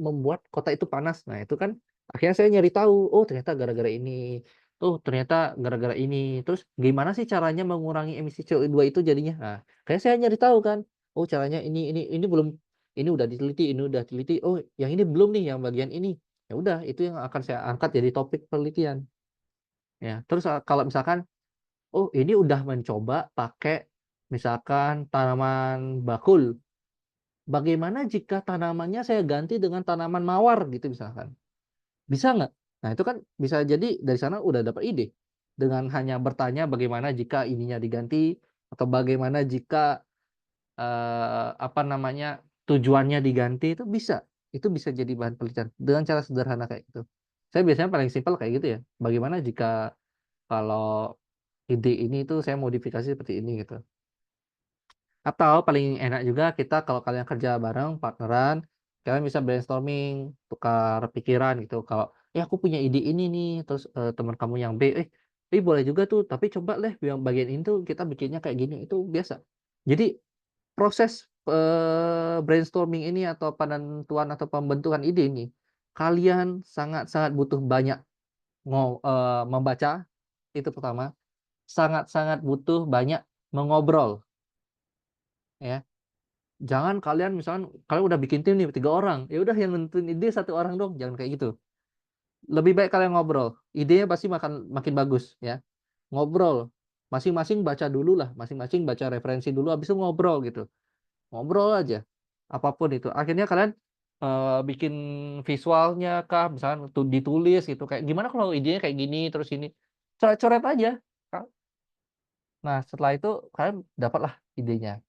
membuat kota itu panas? Nah, itu kan akhirnya saya nyari tahu, oh ternyata gara-gara ini. Oh, ternyata gara-gara ini. Terus gimana sih caranya mengurangi emisi CO2 itu jadinya? Nah, kayak saya nyari tahu kan. Oh, caranya ini belum, ini udah diteliti, ini udah diteliti. Oh, yang ini belum nih, yang bagian ini. Ya udah, itu yang akan saya angkat jadi topik penelitian. Ya, terus kalau misalkan oh, ini udah mencoba pakai misalkan tanaman bakul. Bagaimana jika tanamannya saya ganti dengan tanaman mawar gitu misalkan? Bisa nggak? Nah, itu kan bisa jadi dari sana udah dapat ide. Dengan hanya bertanya bagaimana jika ininya diganti atau bagaimana jika apa namanya tujuannya diganti itu bisa. Itu bisa jadi bahan penelitian dengan cara sederhana kayak gitu. Saya biasanya paling simpel kayak gitu ya. Bagaimana jika kalau ide ini tuh saya modifikasi seperti ini gitu. Atau paling enak juga kita kalau kalian kerja bareng, partneran, kalian bisa brainstorming, tukar pikiran gitu. Kalau, aku punya ide ini nih, terus teman kamu yang B, boleh juga tuh, tapi coba deh yang bagian ini tuh kita bikinnya kayak gini, itu biasa. Jadi proses brainstorming ini atau penentuan atau pembentukan ide ini, kalian sangat-sangat butuh banyak membaca, itu pertama. Sangat-sangat butuh banyak mengobrol, ya. Jangan kalian misalkan kalian udah bikin tim nih 3 orang, ya udah yang nentuin ide 1 orang dong, jangan kayak gitu. Lebih baik kalian ngobrol, idenya pasti makin bagus ya. Ngobrol, masing-masing baca dulu lah, masing-masing baca referensi dulu, habis itu ngobrol gitu. Ngobrol aja, apapun itu. Akhirnya kalian bikin visualnya kah, misalkan ditulis gitu, kayak gimana kalau idenya kayak gini, terus ini, coret-coret aja. Nah, setelah itu kalian dapatlah idenya,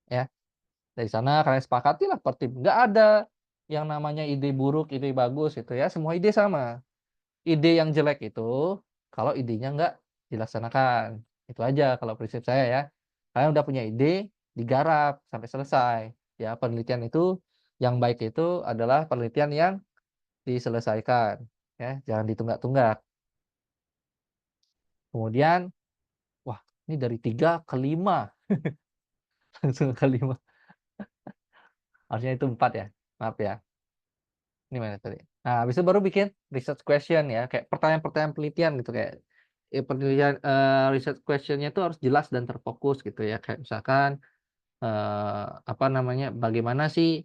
ya. Dari sana kalian sepakatilah per tim. Nggak ada yang namanya ide buruk, ide bagus gitu ya. Semua ide sama. Ide yang jelek itu kalau idenya nggak dilaksanakan. Itu aja kalau prinsip saya ya. Kalian udah punya ide, digarap sampai selesai. Ya, penelitian itu yang baik itu adalah penelitian yang diselesaikan. Ya, jangan ditunggak-tunggak. Kemudian, wah, ini dari 3 ke 5. Langsung ke 5. Harusnya itu 4 ya. Maaf ya. Ini mana tadi? Nah, habis itu baru bikin research question ya, kayak pertanyaan-pertanyaan penelitian gitu, kayak penelitian research question-nya itu harus jelas dan terfokus gitu ya. Kayak misalkan apa namanya, bagaimana sih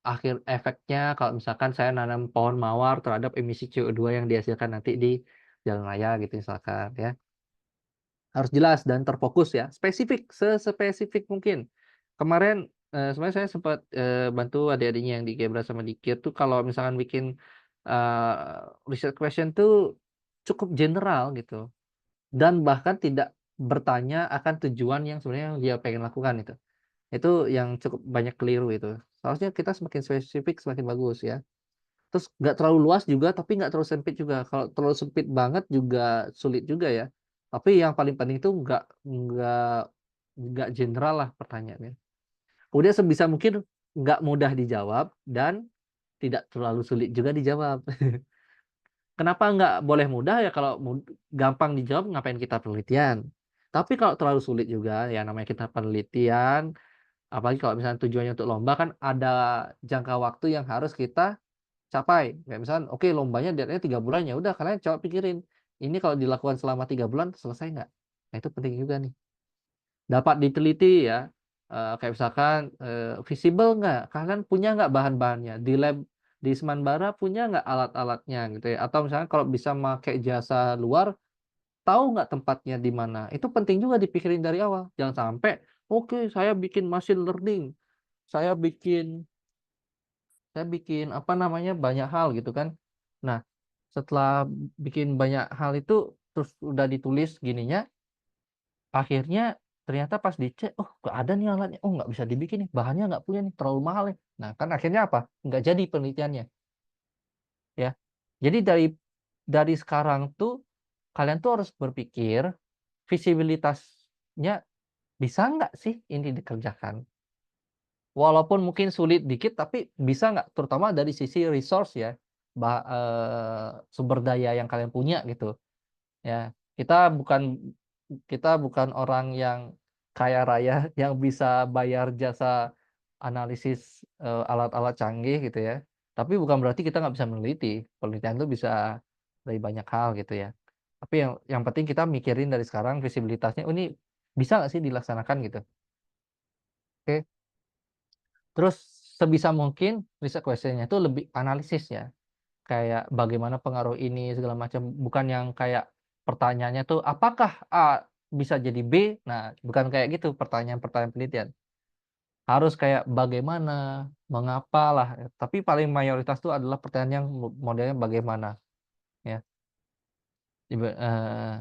akhir efeknya kalau misalkan saya nanam pohon mawar terhadap emisi CO2 yang dihasilkan nanti di jalan raya gitu misalkan ya. Harus jelas dan terfokus ya, spesifik, sespesifik mungkin. Kemarin, sebenarnya saya sempat, bantu adik-adiknya yang di Gebra sama di KIR tuh kalau misalkan bikin, research question tuh cukup general gitu, dan bahkan tidak bertanya akan tujuan yang sebenarnya dia pengen lakukan itu. Itu yang cukup banyak keliru itu. Seharusnya kita semakin spesifik semakin bagus ya. Terus nggak terlalu luas juga, tapi nggak terlalu sempit juga. Kalau terlalu sempit banget juga sulit juga ya. Tapi yang paling penting itu nggak general lah pertanyaannya. Kemudian sebisa mungkin nggak mudah dijawab dan tidak terlalu sulit juga dijawab. Kenapa nggak boleh mudah ya kalau gampang dijawab ngapain kita penelitian. Tapi kalau terlalu sulit juga ya namanya kita penelitian, apalagi kalau misalnya tujuannya untuk lomba kan ada jangka waktu yang harus kita capai. Kayak misalkan oke lombanya deadline-nya 3 bulan, ya udah kalian coba pikirin, ini kalau dilakukan selama 3 bulan selesai nggak? Nah itu penting juga nih. Dapat diteliti ya, kayak misalkan, visible nggak? Kalian punya nggak bahan-bahannya? Di lab di Semanbara punya nggak alat-alatnya gitu ya? Atau misalnya kalau bisa make jasa luar, tahu nggak tempatnya di mana? Itu penting juga dipikirin dari awal. Jangan sampai, "Oke saya bikin machine learning, saya bikin apa namanya, banyak hal," gitu kan. Nah, setelah bikin banyak hal itu, terus udah ditulis gininya, akhirnya ternyata pas dicek, "Oh nggak ada nih alatnya, oh nggak bisa dibikin nih, bahannya nggak punya nih, terlalu mahal nih." Nah kan akhirnya apa? Nggak jadi penelitiannya, ya. Jadi dari sekarang tuh, kalian tuh harus berpikir, visibilitasnya bisa nggak sih ini dikerjakan? Walaupun mungkin sulit dikit, tapi bisa nggak? Terutama dari sisi resource ya, sumber daya yang kalian punya gitu. Ya, kita bukan orang yang kaya raya yang bisa bayar jasa analisis, alat-alat canggih gitu ya. Tapi bukan berarti kita nggak bisa meneliti. Penelitian itu bisa dari banyak hal gitu ya. Tapi yang penting kita mikirin dari sekarang visibilitasnya, "Oh ini bisa nggak sih dilaksanakan?" Gitu. Oke. Terus sebisa mungkin riset question-nya itu lebih analisis ya. Kayak bagaimana pengaruh ini segala macam, bukan yang kayak pertanyaannya tuh, "Apakah A bisa jadi B?" Nah, bukan kayak gitu pertanyaan-pertanyaan penelitian. Harus kayak bagaimana, mengapalah, tapi paling mayoritas tuh adalah pertanyaan yang modelnya bagaimana, ya.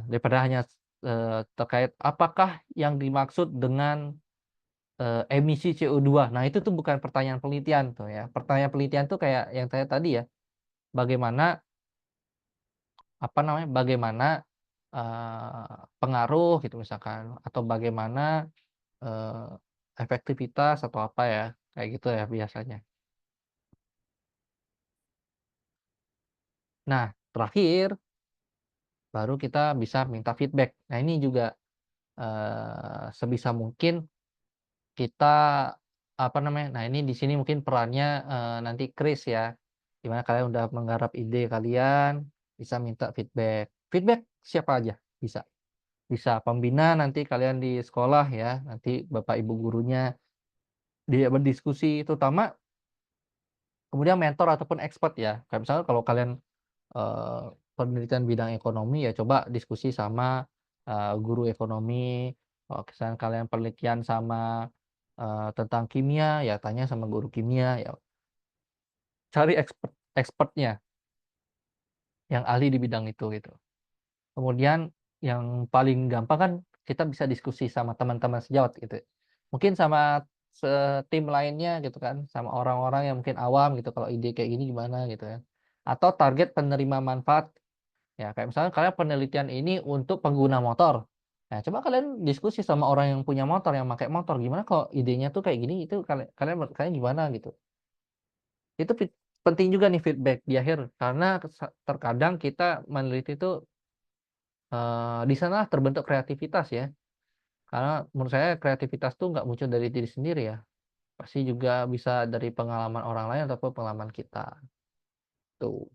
Daripada hanya, terkait apakah yang dimaksud dengan, emisi CO2. Nah, itu tuh bukan pertanyaan penelitian tuh ya. Pertanyaan penelitian tuh kayak yang saya tadi ya, bagaimana apa namanya, bagaimana, pengaruh gitu misalkan atau bagaimana, eee, efektivitas atau apa ya, kayak gitu ya biasanya. Nah, terakhir baru kita bisa minta feedback. Nah, ini juga, sebisa mungkin kita apa namanya, nah ini di sini mungkin perannya, nanti Kris ya, di mana kalian udah menggarap ide kalian, bisa minta feedback. Feedback siapa aja bisa. Bisa pembina nanti kalian di sekolah ya, nanti bapak ibu gurunya, dia berdiskusi terutama kemudian mentor ataupun expert ya. Kayak misalnya kalau kalian, eee, penelitian bidang ekonomi ya coba diskusi sama, guru ekonomi, kalau misalnya kalian penelitian sama, tentang kimia ya tanya sama guru kimia ya, cari expertnya yang ahli di bidang itu gitu. Kemudian yang paling gampang kan kita bisa diskusi sama teman-teman sejawat gitu. Mungkin sama tim lainnya gitu kan, sama orang-orang yang mungkin awam gitu kalau ide kayak gini gimana gitu ya. Atau target penerima manfaat, ya kayak misalnya kalian penelitian ini untuk pengguna motor. Nah, coba kalian diskusi sama orang yang punya motor, yang pakai motor, gimana kalau idenya tuh kayak gini, itu kalian kalian menurut kalian gimana gitu. Itu penting juga nih feedback di akhir, karena terkadang kita meneliti itu di sana terbentuk kreativitas ya. Karena menurut saya kreativitas tuh nggak muncul dari diri sendiri ya, pasti juga bisa dari pengalaman orang lain ataupun pengalaman kita, tuh.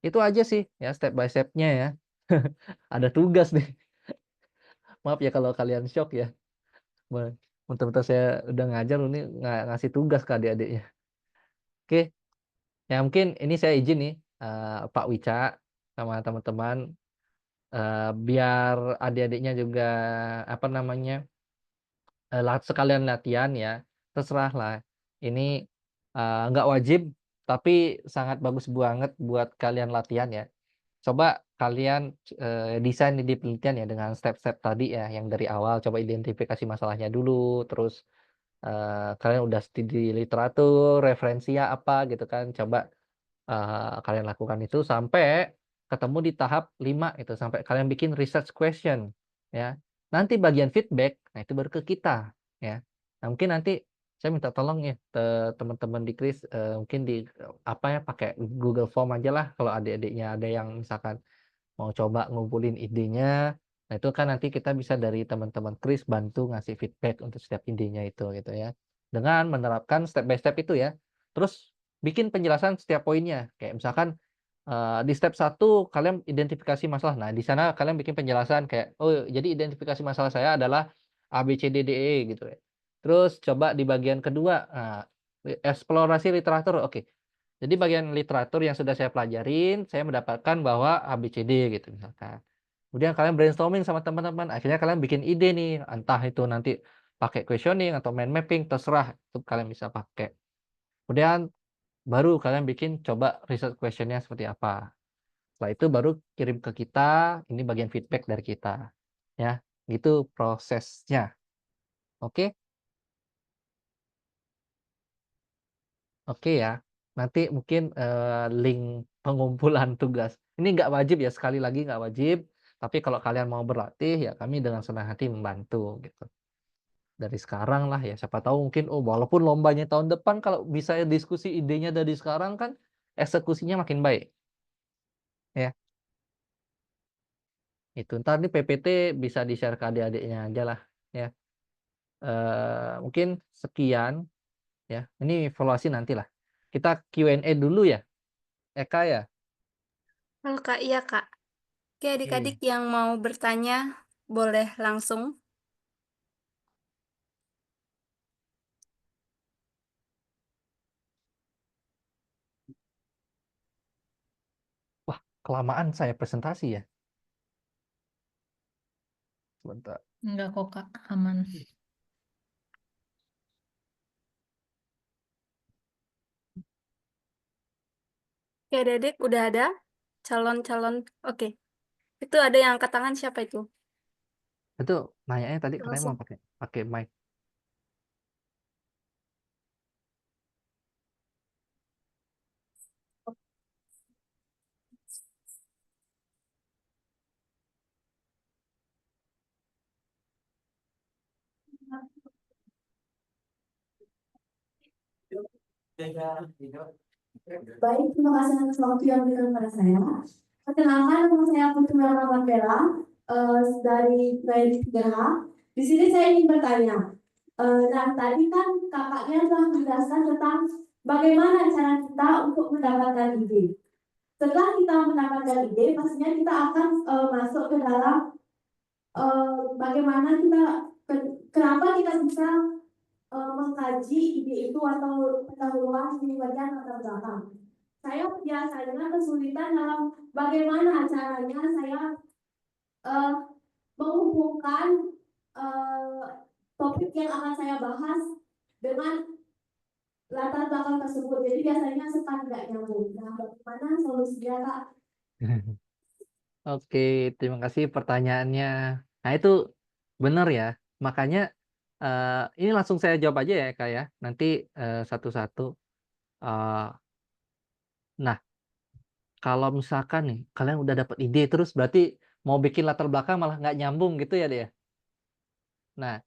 Itu aja sih ya step by step-nya ya. Ada tugas nih, maaf ya kalau kalian syok ya, mentang-mentang saya udah ngajar ini ngasih tugas ke adik-adiknya. Oke, ya mungkin ini saya izin nih, Pak Wica sama teman-teman, biar adik-adiknya juga apa namanya, sekalian latihan ya, terserah lah. Ini, nggak wajib, tapi sangat bagus banget buat kalian latihan ya. Coba kalian, desain di penelitian ya dengan step-step tadi ya, yang dari awal coba identifikasi masalahnya dulu, terus, kalian udah studi literatur, referensinya apa gitu kan, coba, kalian lakukan itu sampai ketemu di tahap 5 itu, sampai kalian bikin research question ya. Nanti bagian feedback, nah itu baru ke kita ya. Nah mungkin nanti saya minta tolong ya teman-teman di Kris, mungkin pakai Google Form aja lah kalau adik-adiknya ada yang misalkan mau coba ngumpulin idenya. Nah, itu kan nanti kita bisa dari teman-teman Kris bantu ngasih feedback untuk setiap idenya itu gitu ya. Dengan menerapkan step by step itu ya. Terus bikin penjelasan setiap poinnya. Kayak misalkan di step 1 kalian identifikasi masalah. Nah, di sana kalian bikin penjelasan kayak, "Oh, jadi identifikasi masalah saya adalah A, B, C, D, D, E," gitu ya. Terus coba di bagian kedua, nah, eksplorasi literatur, oke. Jadi bagian literatur yang sudah saya pelajarin, saya mendapatkan bahwa A, B, C, D gitu misalkan. Kemudian kalian brainstorming sama teman-teman, akhirnya kalian bikin ide nih, entah itu nanti pakai questioning atau mind mapping, terserah itu kalian bisa pakai. Kemudian baru kalian bikin coba research question-nya seperti apa. Setelah itu baru kirim ke kita, ini bagian feedback dari kita. Ya, gitu prosesnya. Oke? Oke ya. Nanti mungkin link pengumpulan tugas. Ini nggak wajib ya, sekali lagi nggak wajib. Tapi kalau kalian mau berlatih ya kami dengan senang hati membantu gitu. Dari sekarang lah ya, siapa tahu mungkin walaupun lombanya tahun depan kalau bisa diskusi idenya dari sekarang kan eksekusinya makin baik. Ya, itu ntar nih PPT bisa di-share ke adik-adiknya aja lah ya. Mungkin sekian ya. Ini evaluasi nanti lah. Kita Q&A dulu ya, Eka ya. Halo Kak, iya Kak. Oke, adik-adik Oke. yang mau bertanya boleh langsung. Wah, kelamaan saya presentasi ya. Sebentar. Enggak kok Kak, aman. Oke, adik-adik udah ada calon-calon. Oke, itu ada yang angkat tangan, siapa itu? Itu nanyanya tadi katanya Langsung. mau pakai mic. Baik, terima kasih atas waktu yang diberikan kepada saya. Perkenalkan, nama saya Putri Melana Mandela dari Gairi Gerha. Di sini saya ingin bertanya. Nah, tadi kan kakaknya telah menjelaskan tentang bagaimana cara kita untuk mendapatkan ide. Setelah kita mendapatkan ide, pastinya kita akan masuk ke dalam bagaimana kita, kenapa kita bisa mengkaji ide itu atau pendahuluan di bagian latar belakang. Saya biasanya kesulitan dalam bagaimana caranya saya menghubungkan topik yang akan saya bahas dengan latar belakang tersebut. Jadi biasanya suka tidak nyambung. Nah, bagaimana solusinya, Kak? Oke, terima kasih pertanyaannya. Nah, itu benar ya. Makanya ini langsung saya jawab aja ya, Kak ya. Nanti satu-satu. Nah, kalau misalkan nih kalian udah dapat ide terus berarti mau bikin latar belakang malah nggak nyambung gitu ya deh. Nah,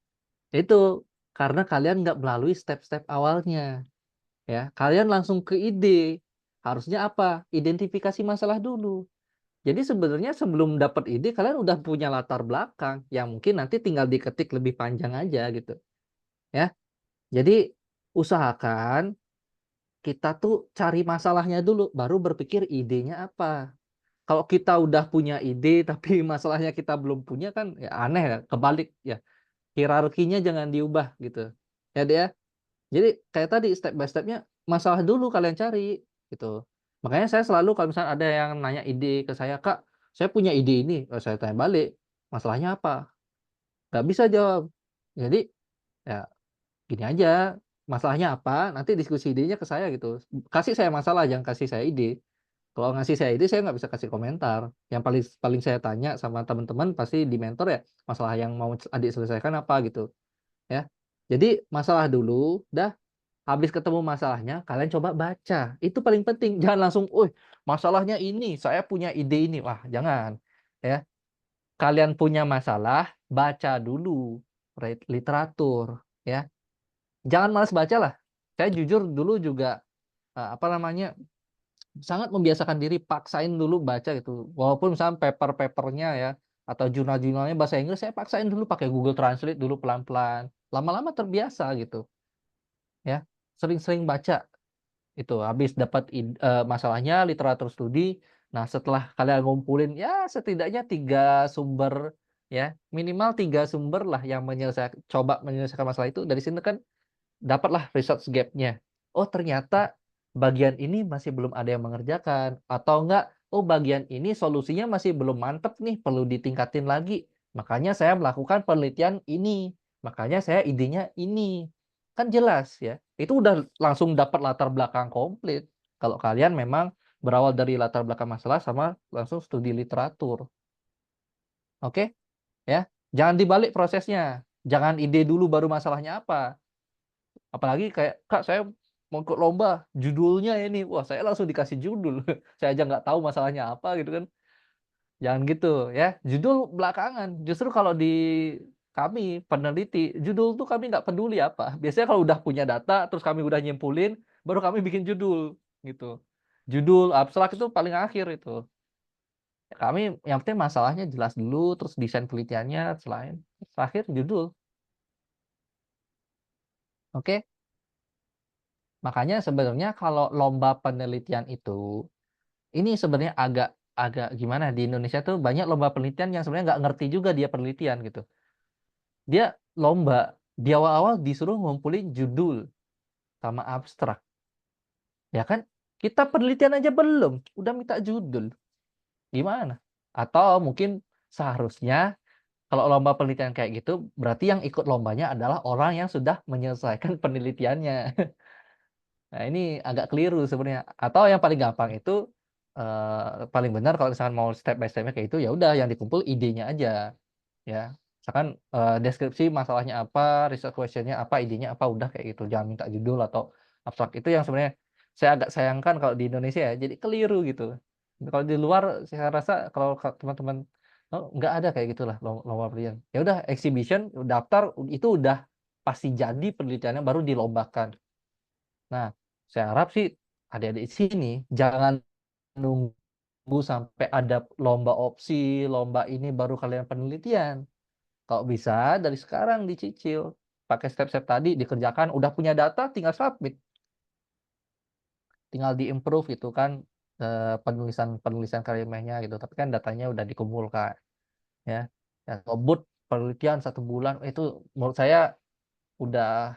itu karena kalian nggak melalui step-step awalnya. Ya, kalian langsung ke ide. Harusnya apa? Identifikasi masalah dulu. Jadi sebenarnya sebelum dapat ide kalian udah punya latar belakang yang mungkin nanti tinggal diketik lebih panjang aja gitu. Ya. Jadi usahakan kita tuh cari masalahnya dulu baru berpikir idenya apa. Kalau kita udah punya ide tapi masalahnya kita belum punya kan ya aneh ya, kebalik ya. Hierarkinya jangan diubah gitu. Ya dia. Jadi kayak tadi step by stepnya masalah dulu kalian cari gitu. Makanya saya selalu kalau misalnya ada yang nanya ide ke saya, Kak, saya punya ide ini, saya tanya balik, masalahnya apa? Nggak bisa jawab. Jadi ya gini aja, masalahnya apa? Nanti diskusi idenya ke saya gitu. Kasih saya masalah, jangan kasih saya ide. Kalau ngasih saya ide, saya nggak bisa kasih komentar. Yang paling paling saya tanya sama teman-teman pasti di mentor ya, masalah yang mau adik selesaikan apa gitu. Ya. Jadi masalah dulu, dah habis ketemu masalahnya, kalian coba baca. Itu paling penting. Jangan langsung, masalahnya ini, saya punya ide ini." Wah, jangan. Ya. Kalian punya masalah, baca dulu literatur, ya. jangan malas baca lah. Saya jujur dulu juga apa namanya sangat membiasakan diri paksain dulu baca gitu. Walaupun misalnya paper-papernya ya atau jurnal-jurnalnya bahasa Inggris saya paksain dulu pakai Google Translate dulu pelan-pelan. Lama-lama terbiasa gitu. Ya, sering-sering baca itu habis dapat masalahnya literatur studi. Nah, setelah kalian ngumpulin ya setidaknya 3 sumber ya, minimal 3 sumber lah yang coba menyelesaikan masalah itu dari sini kan dapatlah research gap-nya. Oh, ternyata bagian ini masih belum ada yang mengerjakan atau enggak, oh bagian ini solusinya masih belum mantep nih, perlu ditingkatin lagi. Makanya saya melakukan penelitian ini. Makanya saya idenya ini. Kan jelas ya. Itu udah langsung dapat latar belakang komplit. Kalau kalian memang berawal dari latar belakang masalah sama langsung studi literatur. Oke? Ya. Jangan dibalik prosesnya. Jangan ide dulu baru masalahnya apa. Apalagi kayak Kak saya mau ikut lomba judulnya ini, wah saya langsung dikasih judul. Saya aja nggak tahu masalahnya apa gitu kan. Jangan gitu ya, judul belakangan. Justru kalau di kami peneliti judul tuh kami nggak peduli apa, biasanya kalau udah punya data terus kami udah nyimpulin baru kami bikin judul gitu. Judul abstrak itu paling akhir itu. Kami yang penting masalahnya jelas dulu terus desain penelitiannya selain terakhir judul. Oke. Makanya sebenarnya kalau lomba penelitian itu, ini sebenarnya agak agak gimana di Indonesia tuh banyak lomba penelitian yang sebenarnya nggak ngerti juga dia penelitian gitu. Dia lomba di awal-awal disuruh ngumpulin judul sama abstrak, ya kan? Kita penelitian aja belum, udah minta judul, gimana? Atau mungkin seharusnya kalau lomba penelitian kayak gitu, berarti yang ikut lombanya adalah orang yang sudah menyelesaikan penelitiannya. Nah, ini agak keliru sebenarnya. Atau yang paling gampang itu paling benar kalau misalkan mau step by stepnya kayak itu ya udah yang dikumpul idenya aja ya. Misalkan deskripsi masalahnya apa, research questionnya apa, idenya apa, udah kayak gitu. Jangan minta judul atau abstrak itu yang sebenarnya saya agak sayangkan kalau di Indonesia ya. Jadi keliru gitu. Kalau di luar saya rasa kalau teman-teman nggak ada kayak gitulah lomba penelitian. Ya udah exhibition, daftar itu udah pasti jadi penelitiannya baru dilombakan. Nah, saya harap sih adik-adik sini jangan nunggu sampai ada lomba opsi, lomba ini baru kalian penelitian. Kalau bisa dari sekarang dicicil, pakai step-step tadi dikerjakan, udah punya data tinggal submit, tinggal diimprove itu kan penulisan kalimatnya gitu. Tapi kan datanya udah dikumpulkan ya. Ya ngebut penelitian 1 bulan itu menurut saya udah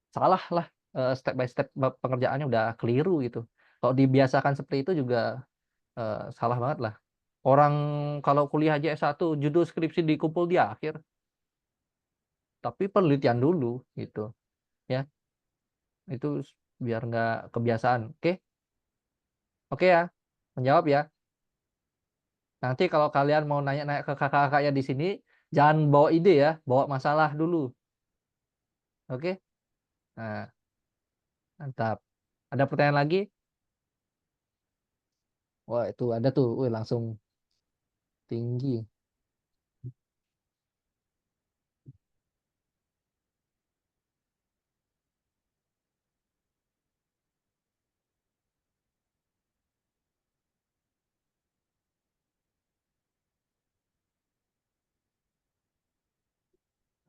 salah lah step by step pengerjaannya udah keliru gitu. Kalau dibiasakan seperti itu juga salah banget lah. Orang kalau kuliah aja S1 judul skripsi dikumpul di akhir, tapi penelitian dulu gitu ya. Itu biar nggak kebiasaan. Oke? Oke ya. Menjawab ya. Nanti kalau kalian mau nanya-nanya ke kakak-kakaknya di sini, jangan bawa ide ya, bawa masalah dulu. Oke? Nah, mantap. Ada pertanyaan lagi? Wah, itu ada tuh. Wih, langsung tinggi.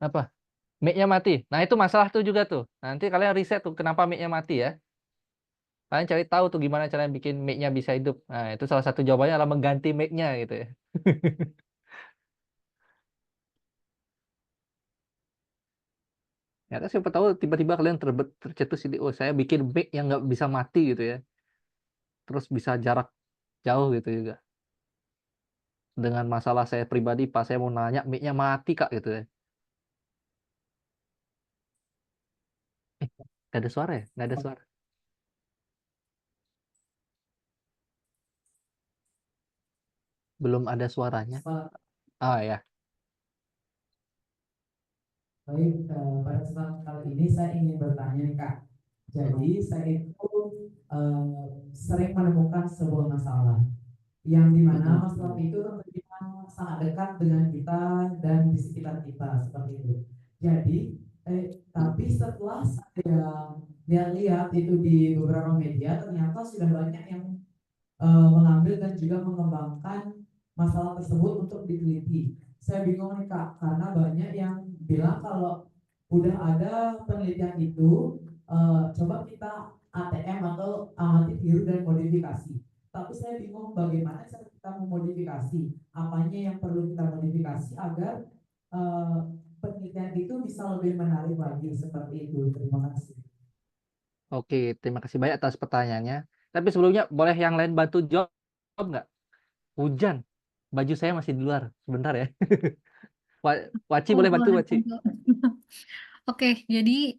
Apa? Mic-nya mati. Nah, itu masalah tuh juga tuh. Nanti kalian riset tuh kenapa mic-nya mati ya. Kalian cari tahu tuh gimana cara bikin mic-nya bisa hidup. Nah, itu salah satu jawabannya adalah mengganti mic-nya gitu ya. Ya kan siapa tahu tiba-tiba kalian tercetus ide, oh saya bikin mic yang nggak bisa mati gitu ya. Terus bisa jarak jauh gitu juga. Dengan masalah saya pribadi pas saya mau nanya mic-nya mati Kak gitu ya. Nggak ada suara ya? Nggak ada suara. Belum ada suaranya. Ah ya. Baik, pada kesempatan kali ini saya ingin bertanya nih Kak. Jadi saya itu sering menemukan sebuah masalah yang dimana masalah itu tentunya sangat dekat dengan kita dan di sekitar kita seperti itu. Jadi Tapi setelah saya lihat-lihat itu di beberapa media, ternyata sudah banyak yang mengambil dan juga mengembangkan masalah tersebut untuk diteliti. Saya bingung nih Kak, karena banyak yang bilang kalau udah ada penelitian itu, coba kita ATM atau amati tiru dan modifikasi. Tapi saya bingung bagaimana cara kita memodifikasi, apanya yang perlu kita modifikasi agar eh, penelitian itu bisa lebih menarik lagi seperti itu. Terima kasih. Oke, terima kasih banyak atas pertanyaannya. Tapi sebelumnya boleh yang lain bantu jawab nggak? Hujan, baju saya masih di luar. Sebentar ya. Waci Oh, boleh bantu, boleh, Waci? bantu. Oke, jadi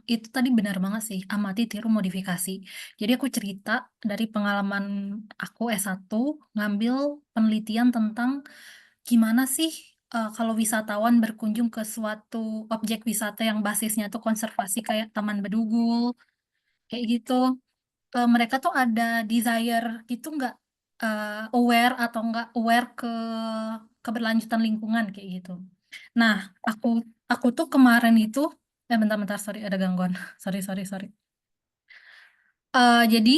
itu tadi benar banget sih, amati, tiru, modifikasi. Jadi aku cerita dari pengalaman aku S1 ngambil penelitian tentang gimana sih kalau wisatawan berkunjung ke suatu objek wisata yang basisnya tuh konservasi kayak Taman Bedugul, kayak gitu. Mereka tuh ada desire gitu nggak, aware atau nggak aware ke keberlanjutan lingkungan kayak gitu. Nah, aku aku tuh kemarin itu, bentar-bentar, sorry ada gangguan, sorry. Jadi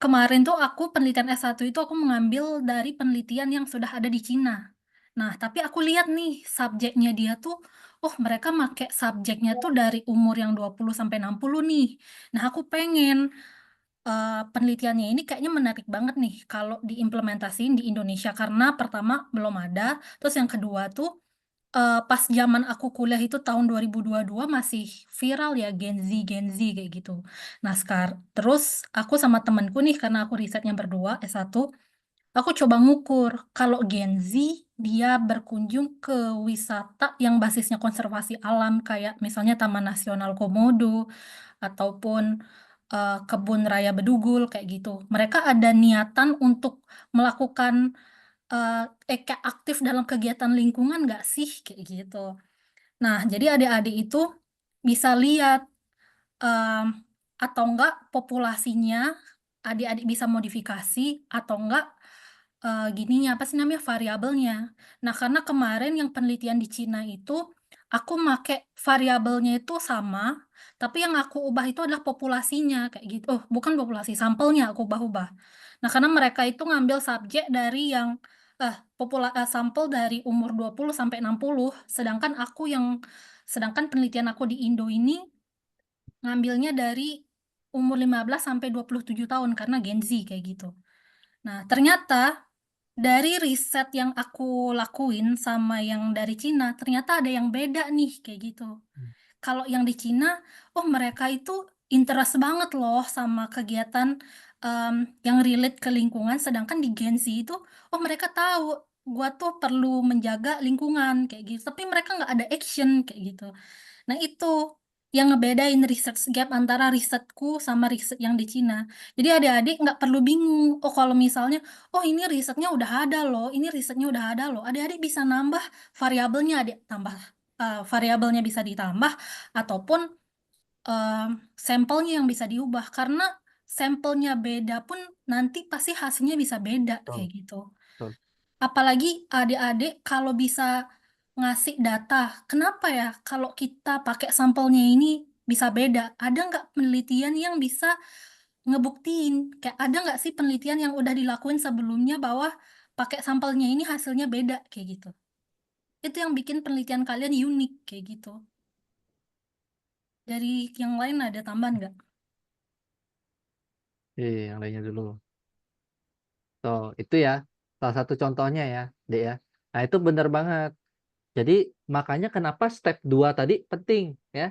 kemarin tuh aku penelitian S1 itu aku mengambil dari penelitian yang sudah ada di Cina. Nah, tapi aku lihat nih subjeknya dia tuh, oh mereka make subjeknya tuh dari umur yang 20 sampai 60 nih. Nah, aku pengen penelitiannya ini kayaknya menarik banget nih kalau diimplementasiin di Indonesia karena pertama belum ada, terus yang kedua tuh pas zaman aku kuliah itu tahun 2022 masih viral ya Gen Z kayak gitu. Nah, terus aku sama temanku nih karena aku risetnya berdua S1, aku coba ngukur kalau Gen Z dia berkunjung ke wisata yang basisnya konservasi alam kayak misalnya Taman Nasional Komodo ataupun Kebun Raya Bedugul kayak gitu. Mereka ada niatan untuk melakukan kayak aktif dalam kegiatan lingkungan nggak sih kayak gitu. Nah, jadi adik-adik itu bisa lihat em, atau enggak populasinya adik-adik bisa modifikasi atau enggak gininya apa sih namanya variabelnya. Nah, karena kemarin yang penelitian di Cina itu aku make variabelnya itu sama, tapi yang aku ubah itu adalah populasinya kayak gitu. Oh, bukan populasi, sampelnya aku ubah-ubah. Nah, karena mereka itu ngambil subjek dari yang sampel dari umur 20 sampai 60, sedangkan penelitian aku di Indo ini ngambilnya dari umur 15 sampai 27 tahun karena Gen Z kayak gitu. Nah, ternyata dari riset yang aku lakuin sama yang dari Cina, ternyata ada yang beda nih kayak gitu. Kalau yang di Cina, oh mereka itu interest banget loh sama kegiatan em, yang relate ke lingkungan, sedangkan di Gen Z itu, oh mereka tahu gua tuh perlu menjaga lingkungan kayak gitu, tapi mereka nggak ada action kayak gitu. Nah, itu yang ngebedain research gap antara risetku sama riset yang di Cina. Jadi adik-adik nggak perlu bingung. Oh, kalau misalnya, oh ini risetnya udah ada loh, ini risetnya udah ada loh. Adik-adik bisa nambah variabelnya, variabelnya bisa ditambah ataupun eh, sampelnya yang bisa diubah. Karena sampelnya beda pun nanti pasti hasilnya bisa beda Betul, kayak gitu. betul. Apalagi adik-adik kalau bisa ngasih data, kenapa ya kalau kita pakai sampelnya ini bisa beda? Ada nggak penelitian yang bisa ngebuktiin? Kayak ada nggak sih penelitian yang udah dilakuin sebelumnya bahwa pakai sampelnya ini hasilnya beda kayak gitu? Itu yang bikin penelitian kalian unik kayak gitu. Dari yang lain ada tambahan nggak? Yang lainnya dulu. Tuh, itu ya salah satu contohnya ya, Dek ya. Nah, itu benar banget. Jadi makanya kenapa step 2 tadi penting ya.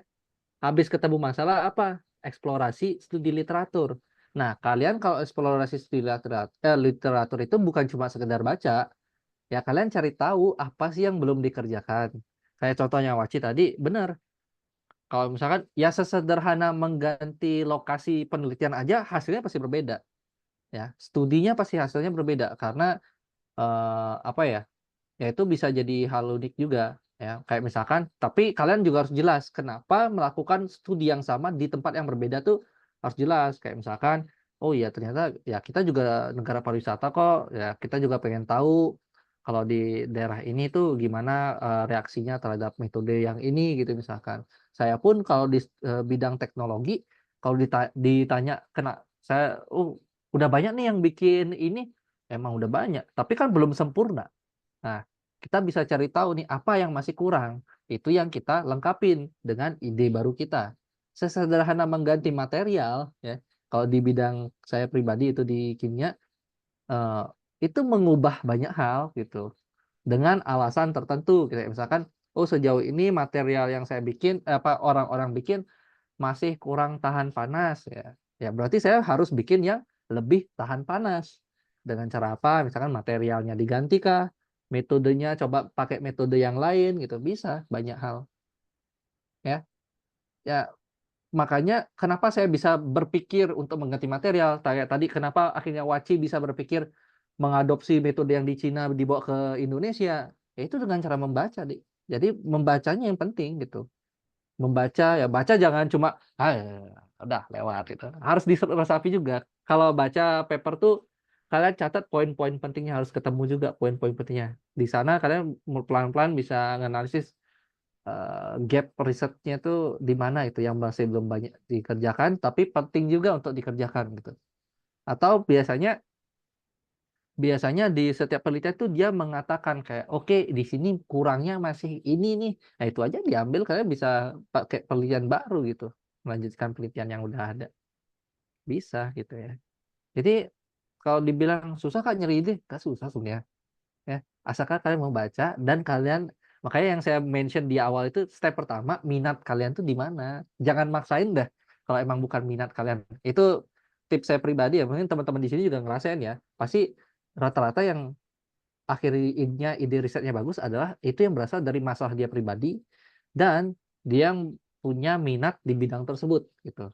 Habis ketemu masalah apa? Eksplorasi studi literatur. Nah, kalian kalau eksplorasi studi literatur itu bukan cuma sekedar baca, ya kalian cari tahu apa sih yang belum dikerjakan. Kayak contohnya Waci tadi, benar. Kalau misalkan ya sesederhana mengganti lokasi penelitian aja hasilnya pasti berbeda. Ya, studinya pasti hasilnya berbeda karena apa ya? Ya itu bisa jadi hal unik juga ya. Kayak misalkan, tapi kalian juga harus jelas kenapa melakukan studi yang sama di tempat yang berbeda tuh harus jelas. Kayak misalkan, oh iya ternyata ya kita juga negara pariwisata kok, ya kita juga pengen tahu kalau di daerah ini tuh gimana, reaksinya terhadap metode yang ini gitu misalkan. Saya pun kalau di bidang teknologi, kalau ditanya saya, udah banyak nih yang bikin ini, emang udah banyak, tapi kan belum sempurna. Nah, kita bisa cari tahu nih apa yang masih kurang, itu yang kita lengkapin dengan ide baru kita. Sesederhana mengganti material ya, kalau di bidang saya pribadi itu di kimia, eee, itu mengubah banyak hal gitu, dengan alasan tertentu kayak misalkan, oh sejauh ini material yang saya bikin orang-orang bikin masih kurang tahan panas ya, ya berarti saya harus bikin yang lebih tahan panas. Dengan cara apa? Misalkan materialnya diganti kah? Metodenya coba pakai metode yang lain gitu, bisa banyak hal ya. Ya makanya kenapa saya bisa berpikir untuk mengganti material, kayak tadi kenapa akhirnya Waci bisa berpikir mengadopsi metode yang di Cina dibawa ke Indonesia, ya itu dengan cara membaca, Dik. Jadi membacanya yang penting gitu. Membaca, ya baca jangan cuma, udah lewat gitu, harus diresapi juga. Kalau baca paper tuh, kalian catat poin-poin pentingnya, harus ketemu juga poin-poin pentingnya. Di sana kalian pelan-pelan bisa nganalisis, gap risetnya tuh di mana itu yang masih belum banyak dikerjakan, tapi penting juga untuk dikerjakan gitu. Atau biasanya di setiap penelitian tuh dia mengatakan kayak, "Oke, di sini kurangnya masih ini nih." Nah, itu aja diambil, kalian bisa pakai penelitian baru gitu, melanjutkan penelitian yang udah ada, bisa gitu ya. Jadi kalau dibilang susah Kak nyari ide, nggak susah sebenarnya ya, asalkan kalian mau baca dan kalian makanya yang saya mention di awal itu step pertama, minat kalian tuh di mana. Jangan maksain dah kalau emang bukan minat kalian. Itu tips saya pribadi ya, mungkin teman-teman di sini juga ngerasain ya, pasti rata-rata yang akhirnya ide risetnya bagus adalah itu yang berasal dari masalah dia pribadi dan dia yang punya minat di bidang tersebut gitu.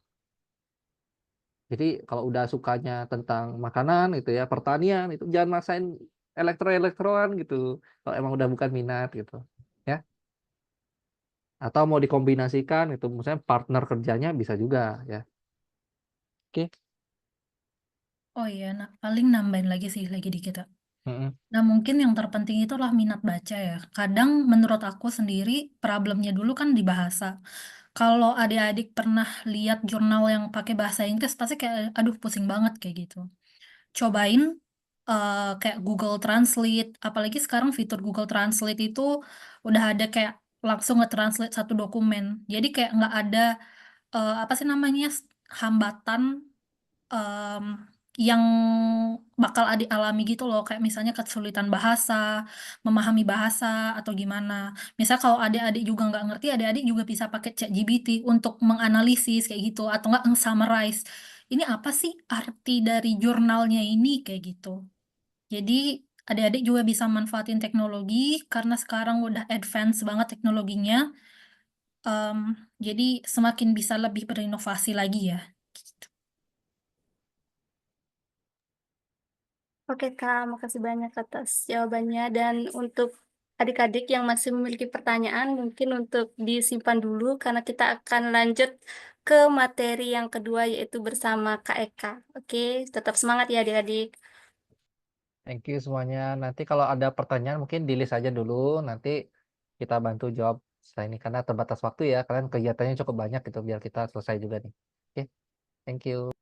Jadi kalau udah sukanya tentang makanan itu ya, pertanian itu jangan maksain elektro-elektroan gitu, kalau emang udah bukan minat gitu, ya. Atau mau dikombinasikan itu misalnya partner kerjanya bisa juga ya. Oke, Oh iya, nah paling nambahin lagi sih lagi dikit ya. mhm, Nah, mungkin yang terpenting itu adalah minat baca ya. Kadang menurut aku sendiri problemnya dulu kan di bahasa. Kalau adik-adik pernah lihat jurnal yang pakai bahasa Inggris pasti kayak aduh pusing banget kayak gitu. Cobain kayak Google Translate, apalagi sekarang fitur Google Translate itu udah ada kayak langsung nge-translate satu dokumen. Jadi kayak nggak ada apa sih namanya hambatan yang bakal adik alami gitu loh, kayak misalnya kesulitan bahasa, memahami bahasa, atau gimana. Misal kalau adik-adik juga nggak ngerti, adik-adik juga bisa pakai ChatGPT untuk menganalisis kayak gitu, atau nggak nge-summarize, "Ini apa sih arti dari jurnalnya ini?" Kayak gitu. Jadi adik-adik juga bisa manfaatin teknologi, karena sekarang udah advance banget teknologinya, jadi semakin bisa lebih berinovasi lagi ya, gitu. Oke Kak, makasih banyak atas jawabannya dan untuk adik-adik yang masih memiliki pertanyaan mungkin untuk disimpan dulu karena kita akan lanjut ke materi yang kedua yaitu bersama Kak Eka. Oke, tetap semangat ya adik-adik. thank you semuanya. Nanti kalau ada pertanyaan mungkin di-list aja dulu, nanti kita bantu jawab setelah ini karena terbatas waktu ya, kalian kegiatannya cukup banyak gitu biar kita selesai juga nih. Oke, thank you.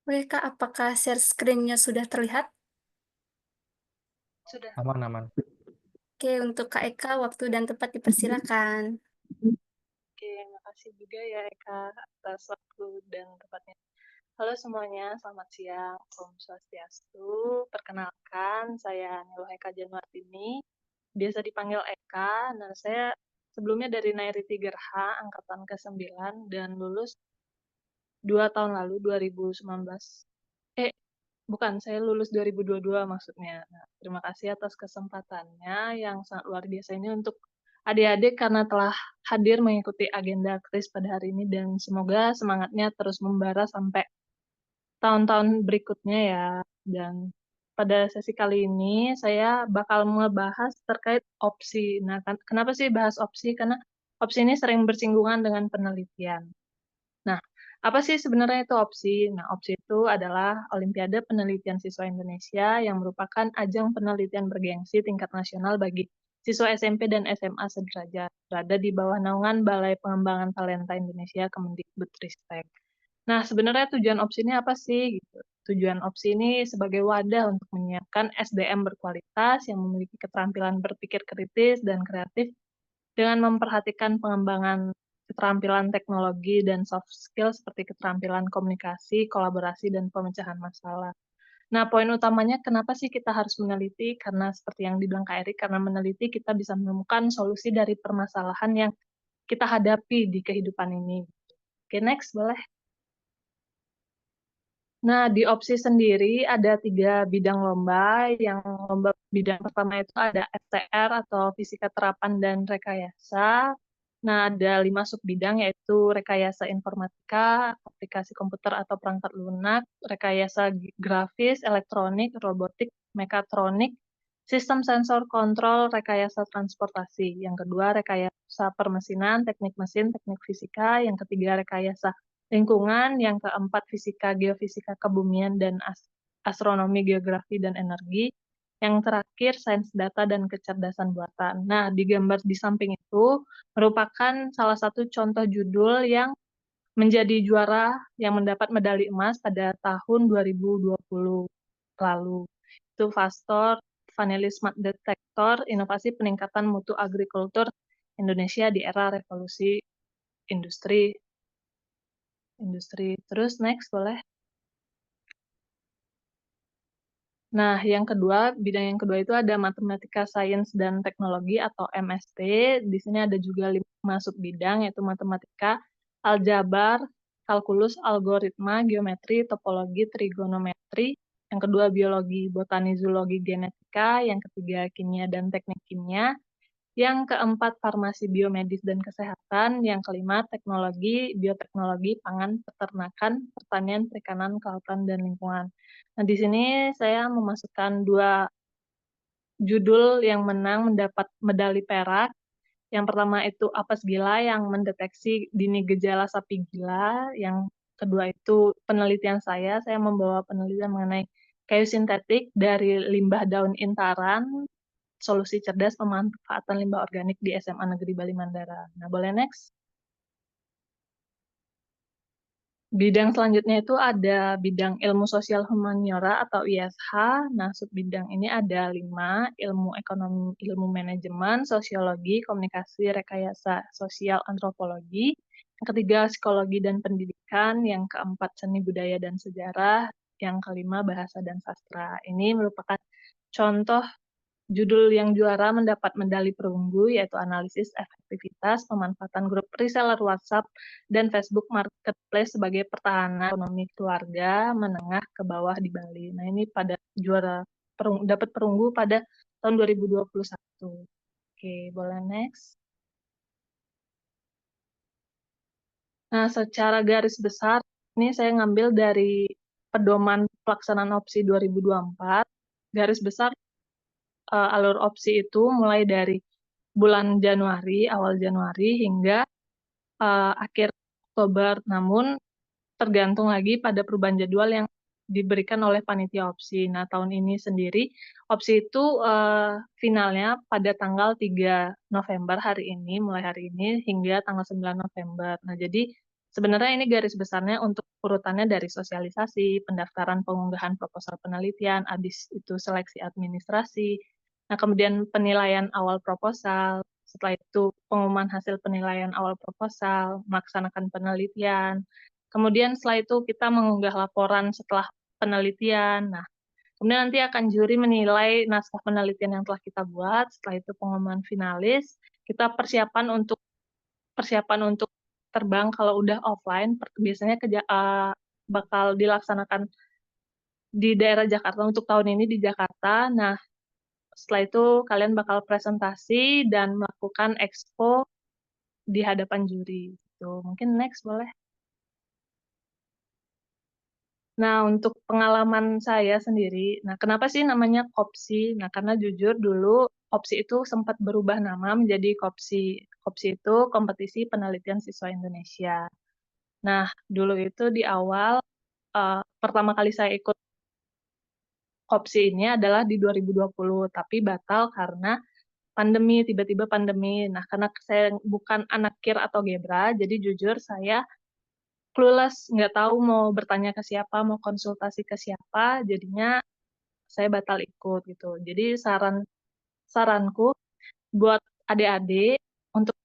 Oke Kak, apakah share screen-nya sudah terlihat? Aman aman. Oke, untuk Kak Eka waktu dan tempat dipersilakan. Oke, makasih juga ya Eka atas waktu dan tempatnya. Halo semuanya, selamat siang. Om Swastiastu. Perkenalkan, saya Nilo Eka Januartini. Biasa dipanggil Eka. Nah, saya sebelumnya dari Nairiti Gerha, angkatan ke-9, dan lulus 2 tahun lalu, 2019. Bukan, saya lulus 2022 maksudnya. Nah, terima kasih atas kesempatannya yang sangat luar biasa ini untuk adik-adik karena telah hadir mengikuti agenda KRIS pada hari ini dan semoga semangatnya terus membara sampai tahun-tahun berikutnya ya. Dan pada sesi kali ini saya bakal ngebahas terkait opsi. Nah, kenapa sih bahas opsi? Karena opsi ini sering bersinggungan dengan penelitian. Nah, apa sih sebenarnya itu OPSI? Nah, OPSI itu adalah Olimpiade Penelitian Siswa Indonesia yang merupakan ajang penelitian bergengsi tingkat nasional bagi siswa SMP dan SMA sederajat, berada di bawah naungan Balai Pengembangan Talenta Indonesia Kemendikbudristek. Nah, sebenarnya tujuan OPSI ini apa sih? Gitu. Tujuan OPSI ini sebagai wadah untuk menyiapkan SDM berkualitas yang memiliki keterampilan berpikir kritis dan kreatif dengan memperhatikan pengembangan keterampilan teknologi dan soft skill seperti keterampilan komunikasi, kolaborasi, dan pemecahan masalah. Nah, poin utamanya kenapa sih kita harus meneliti? Karena seperti yang dibilang Kak Eri, karena meneliti kita bisa menemukan solusi dari permasalahan yang kita hadapi di kehidupan ini. Oke, next boleh. Nah, di OPSI sendiri ada 3 bidang lomba. Yang lomba bidang pertama itu ada FTR atau Fisika Terapan dan Rekayasa. Nah, ada 5 subbidang yaitu Rekayasa Informatika, Aplikasi Komputer atau Perangkat Lunak, Rekayasa Grafis, Elektronik, Robotik, Mekatronik, Sistem Sensor Kontrol, Rekayasa Transportasi. Yang kedua, Rekayasa Permesinan, Teknik Mesin, Teknik Fisika. Yang ketiga, Rekayasa Lingkungan, yang keempat fisika, geofisika, kebumian, dan astronomi, geografi, dan energi. Yang terakhir sains data dan kecerdasan buatan. Nah, di gambar di samping itu merupakan salah satu contoh judul yang menjadi juara yang mendapat medali emas pada tahun 2020 lalu. Itu Fastor Vanillin Smart Detector, inovasi peningkatan mutu agrikultur Indonesia di era revolusi industri. Terus next boleh. Nah, bidang yang kedua itu ada Matematika, Sains, dan Teknologi atau MST. Di sini ada juga 5 subbidang, yaitu Matematika, Aljabar, Kalkulus, Algoritma, Geometri, Topologi, Trigonometri. Yang kedua Biologi, Botani, Zoologi, Genetika. Yang ketiga Kimia dan Teknik Kimia. Yang keempat, farmasi, biomedis, dan kesehatan. Yang kelima, teknologi, bioteknologi, pangan, peternakan, pertanian, perikanan, kelautan, dan lingkungan. Nah, di sini saya memasukkan 2 judul yang mendapat medali perak. Yang pertama itu Apes Gila yang mendeteksi dini gejala sapi gila. Yang kedua itu penelitian saya membawa penelitian mengenai kayu sintetik dari limbah daun intaran, solusi cerdas pemanfaatan limbah organik di SMA Negeri Bali Mandara. Nah, boleh next. Bidang selanjutnya itu ada bidang ilmu sosial humaniora atau ISH. Nah, subbidang ini ada 5, ilmu ekonomi, ilmu manajemen, sosiologi, komunikasi, rekayasa sosial, antropologi. Yang ketiga, psikologi dan pendidikan. Yang keempat, seni budaya dan sejarah. Yang kelima, bahasa dan sastra. Ini merupakan contoh judul yang juara mendapat medali perunggu, yaitu analisis efektivitas pemanfaatan grup reseller WhatsApp dan Facebook Marketplace sebagai pertahanan ekonomi keluarga menengah ke bawah di Bali. Nah, ini pada juara dapat perunggu pada tahun 2021. Oke, boleh next. Nah, secara garis besar, ini saya ngambil dari pedoman pelaksanaan OPSI 2024. Garis besar alur OPSI itu mulai dari bulan Januari, awal Januari hingga akhir Oktober. Namun tergantung lagi pada perubahan jadwal yang diberikan oleh panitia OPSI. Nah, tahun ini sendiri OPSI itu finalnya pada tanggal 3 November mulai hari ini hingga tanggal 9 November. Nah, jadi sebenarnya ini garis besarnya untuk urutannya dari sosialisasi, pendaftaran pengunggahan proposal penelitian, habis itu seleksi administrasi, nah kemudian penilaian awal proposal, setelah itu pengumuman hasil penilaian awal proposal, melaksanakan penelitian, kemudian setelah itu kita mengunggah laporan setelah penelitian. Nah, kemudian nanti akan juri menilai naskah penelitian yang telah kita buat, setelah itu pengumuman finalis, kita persiapan untuk terbang kalau udah offline, biasanya bakal dilaksanakan di daerah Jakarta, untuk tahun ini di Jakarta. Nah, setelah itu kalian bakal presentasi dan melakukan expo di hadapan juri. Gitu. Mungkin next boleh. Nah, untuk pengalaman saya sendiri, nah kenapa sih namanya KOPSI? Nah, karena jujur dulu KOPSI itu sempat berubah nama menjadi KOPSI. KOPSI itu Kompetisi Penelitian Siswa Indonesia. Nah, dulu itu di awal, pertama kali saya ikut Kopsi ini adalah di 2020, tapi batal karena pandemi, tiba-tiba pandemi. Nah, karena saya bukan anak KIR atau Gebra, jadi jujur saya clueless, nggak tahu mau bertanya ke siapa, mau konsultasi ke siapa, jadinya saya batal ikut gitu. Jadi saranku buat adik-adik untuk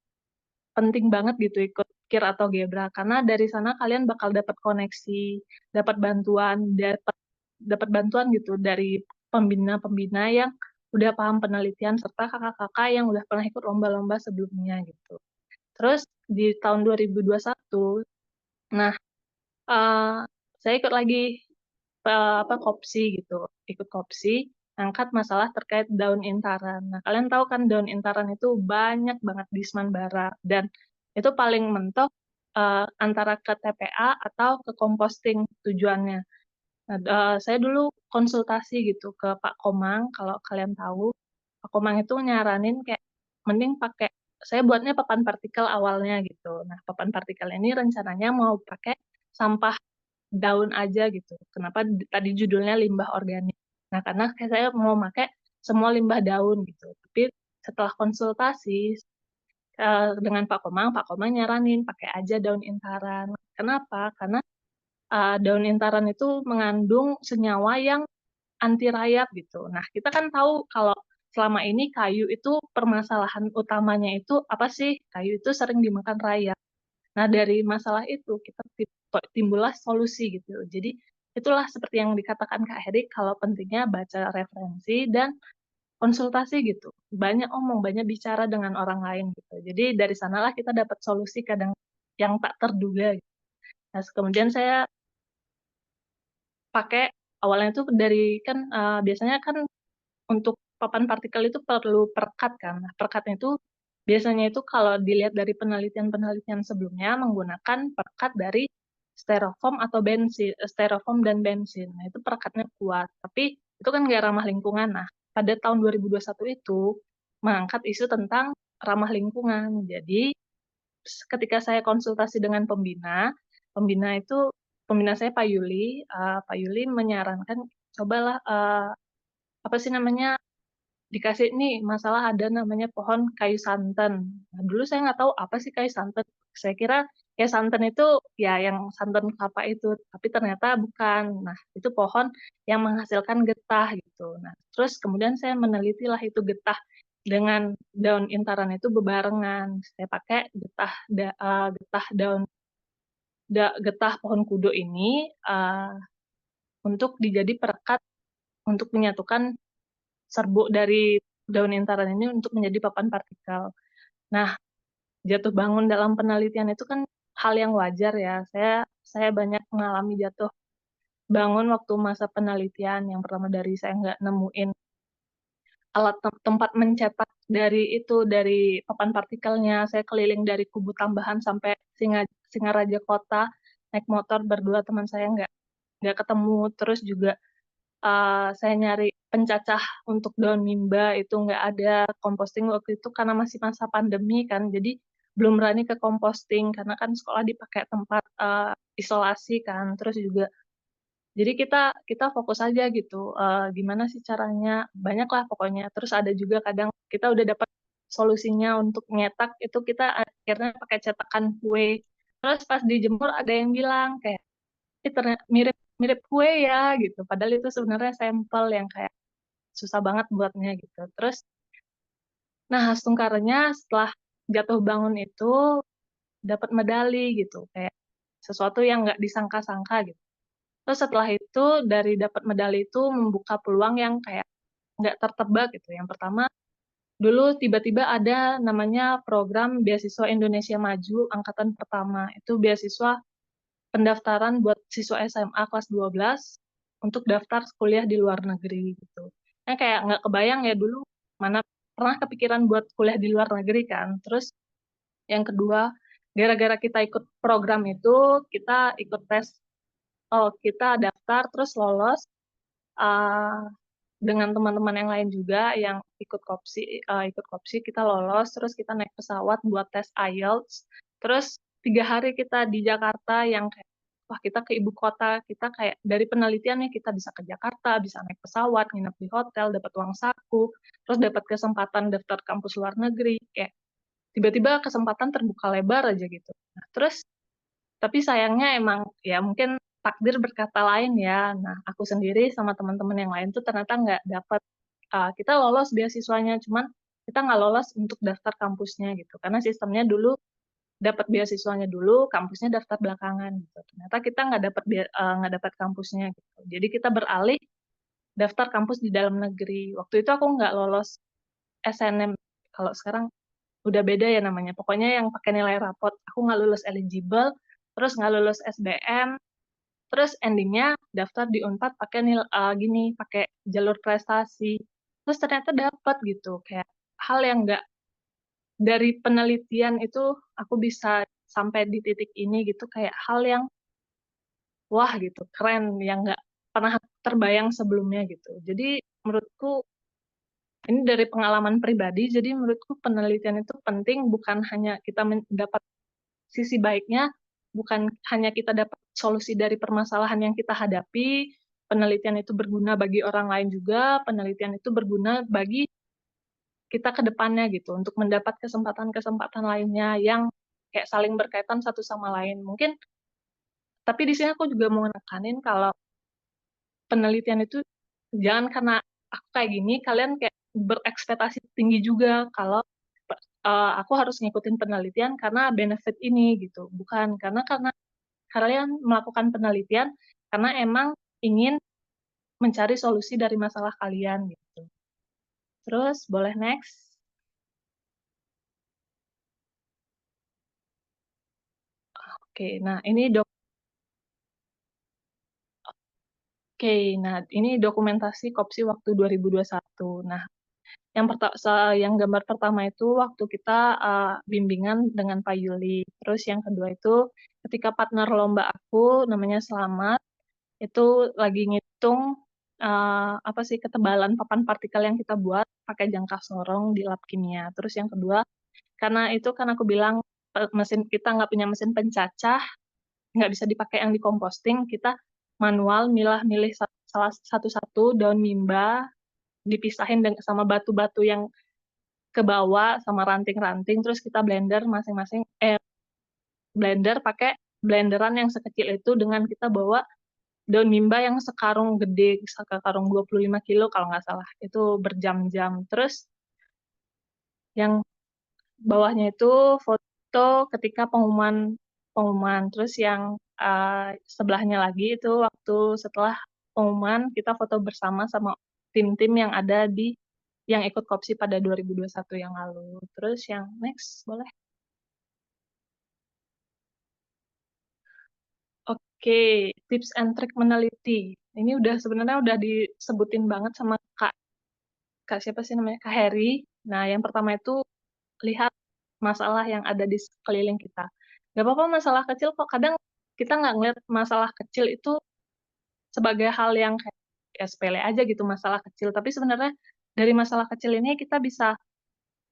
penting banget gitu ikut KIR atau Gebra, karena dari sana kalian bakal dapat koneksi, dapat bantuan gitu dari pembina-pembina yang udah paham penelitian serta kakak-kakak yang udah pernah ikut lomba-lomba sebelumnya gitu. Terus di tahun 2021, nah saya ikut lagi Kopsi gitu, ikut Kopsi, angkat masalah terkait daun intaran. Nah, kalian tahu kan daun intaran itu banyak banget di Semanbara dan itu paling mentok antara ke TPA atau ke composting tujuannya. Nah, saya dulu konsultasi gitu ke Pak Komang, kalau kalian tahu. Pak Komang itu nyaranin kayak mending pakai, saya buatnya papan partikel awalnya gitu. Nah, papan partikel ini rencananya mau pakai sampah daun aja gitu. Kenapa tadi judulnya limbah organik? Nah, karena saya mau pakai semua limbah daun gitu. Tapi setelah konsultasi dengan Pak Komang nyaranin pakai aja daun intaran. Kenapa? Karena daun intaran itu mengandung senyawa yang anti rayap gitu. Nah, kita kan tahu kalau selama ini kayu itu permasalahan utamanya itu apa sih? Kayu itu sering dimakan rayap. Nah, dari masalah itu kita timbullah solusi gitu. Jadi, itulah seperti yang dikatakan Kak Heri, kalau pentingnya baca referensi dan konsultasi gitu. Banyak omong, banyak bicara dengan orang lain gitu. Jadi, dari sanalah kita dapat solusi kadang yang tak terduga gitu. Nah, kemudian saya pakai awalnya itu dari kan biasanya kan untuk papan partikel itu perlu perekat kan. Nah, perekatnya itu biasanya itu kalau dilihat dari penelitian-penelitian sebelumnya menggunakan perekat dari styrofoam atau bensin, styrofoam dan bensin. Nah, itu perekatnya kuat, tapi itu kan nggak ramah lingkungan. Nah, pada tahun 2021 itu mengangkat isu tentang ramah lingkungan. Jadi, ketika saya konsultasi dengan pembina saya Pak Yuli, Pak Yuli menyarankan cobalah apa sih namanya, dikasih nih masalah ada namanya pohon kayu santan. Nah, dulu saya nggak tahu apa sih kayu santan. Saya kira ya santan itu ya yang santan kelapa itu, tapi ternyata bukan. Nah, itu pohon yang menghasilkan getah gitu. Nah, terus kemudian saya menelitilah itu getah dengan daun intaran itu bebarengan. Saya pakai getah pohon kudo ini untuk dijadi perekat untuk menyatukan serbuk dari daun intaran ini untuk menjadi papan partikel. Nah, jatuh bangun dalam penelitian itu kan hal yang wajar ya. Saya banyak mengalami jatuh bangun waktu masa penelitian. Yang pertama dari saya nggak nemuin alat tempat mencetak dari papan partikelnya. Saya keliling dari Kubu Tambahan sampai Singaraja Kota, naik motor berdua teman saya nggak ketemu. Terus juga saya nyari pencacah untuk daun mimba itu nggak ada, composting waktu itu karena masih masa pandemi kan, jadi belum berani ke composting karena kan sekolah dipakai tempat isolasi kan, terus juga jadi kita fokus aja gitu, gimana sih caranya, banyak lah pokoknya. Terus ada juga kadang kita udah dapat solusinya untuk nyetak itu kita akhirnya pakai cetakan kue. Terus pas dijemur ada yang bilang kayak ternyata mirip mirip kue ya gitu. Padahal itu sebenarnya sampel yang kayak susah banget buatnya gitu. Terus, nah sungkarnya setelah jatuh bangun itu dapat medali gitu, kayak sesuatu yang nggak disangka-sangka gitu. Terus setelah itu dari dapat medali itu membuka peluang yang kayak nggak tertebak gitu. Yang pertama, dulu tiba-tiba ada namanya program Beasiswa Indonesia Maju angkatan pertama. Itu beasiswa pendaftaran buat siswa SMA kelas 12 untuk daftar kuliah di luar negeri gitu. Nah, kayak nggak kebayang ya dulu mana pernah kepikiran buat kuliah di luar negeri kan. Terus yang kedua, gara-gara kita ikut program itu, kita ikut tes, oh kita daftar terus lolos uh, dengan teman-teman yang lain juga yang ikut kopsi kita lolos, terus kita naik pesawat buat tes IELTS, terus 3 hari kita di Jakarta yang kayak, wah kita ke ibu kota, kita kayak dari penelitiannya kita bisa ke Jakarta, bisa naik pesawat, nginep di hotel, dapat uang saku, terus dapat kesempatan daftar kampus luar negeri, kayak tiba-tiba kesempatan terbuka lebar aja gitu. Nah, terus tapi sayangnya emang ya mungkin takdir berkata lain ya. Nah, aku sendiri sama teman-teman yang lain tuh ternyata nggak dapat, kita lolos beasiswanya, cuman kita nggak lolos untuk daftar kampusnya gitu. Karena sistemnya dulu dapat beasiswanya dulu, kampusnya daftar belakangan gitu. Ternyata kita nggak dapat kampusnya gitu. Jadi kita beralih daftar kampus di dalam negeri. Waktu itu aku nggak lolos SNM, kalau sekarang udah beda ya namanya. Pokoknya yang pakai nilai rapot, aku nggak lulus eligible, terus nggak lulus SBM, terus endingnya daftar di Unpad pakai jalur prestasi. Terus ternyata dapat gitu, kayak hal yang nggak dari penelitian itu aku bisa sampai di titik ini gitu, kayak hal yang wah gitu, keren, yang nggak pernah terbayang sebelumnya gitu. Jadi menurutku ini dari pengalaman pribadi, jadi menurutku penelitian itu penting, bukan hanya kita mendapat sisi baiknya, bukan hanya kita dapat solusi dari permasalahan yang kita hadapi, penelitian itu berguna bagi orang lain juga, penelitian itu berguna bagi kita ke depannya gitu, untuk mendapat kesempatan-kesempatan lainnya yang kayak saling berkaitan satu sama lain. Mungkin, tapi di sini aku juga mau nekanin kalau penelitian itu jangan karena aku kayak gini, kalian kayak berekspektasi tinggi juga kalau aku harus ngikutin penelitian karena benefit ini gitu. Bukan karena kalian melakukan penelitian karena emang ingin mencari solusi dari masalah kalian gitu. Terus boleh next. Oke, nah ini dokumentasi KOPSI waktu 2021. Nah, yang gambar pertama itu waktu kita bimbingan dengan Pak Yuli. Terus yang kedua itu ketika partner lomba aku namanya Selamat itu lagi ngitung apa sih ketebalan papan partikel yang kita buat pakai jangka sorong di lab kimia. Terus yang kedua karena itu kan aku bilang mesin kita nggak punya mesin pencacah, nggak bisa dipakai yang di composting, kita manual milih salah satu-satu daun mimba dipisahin sama batu-batu yang ke bawah sama ranting-ranting, terus kita blender masing-masing, blender pakai blenderan yang sekecil itu dengan kita bawa daun mimba yang sekarung gede, sekarung 25 kilo kalau nggak salah, itu berjam-jam. Terus yang bawahnya itu foto ketika pengumuman. Terus yang sebelahnya lagi itu waktu setelah pengumuman kita foto bersama sama tim-tim yang ada yang ikut KOPSI pada 2021 yang lalu. Terus yang next boleh. Oke, tips and trick meneliti. Ini sebenarnya udah disebutin banget sama Kak siapa sih namanya? Kak Heri. Nah, yang pertama itu lihat masalah yang ada di sekeliling kita. Gak apa-apa masalah kecil kok, kadang kita nggak ngeliat masalah kecil itu sebagai hal yang kayak ya sepele aja gitu, masalah kecil. Tapi sebenarnya dari masalah kecil ini kita bisa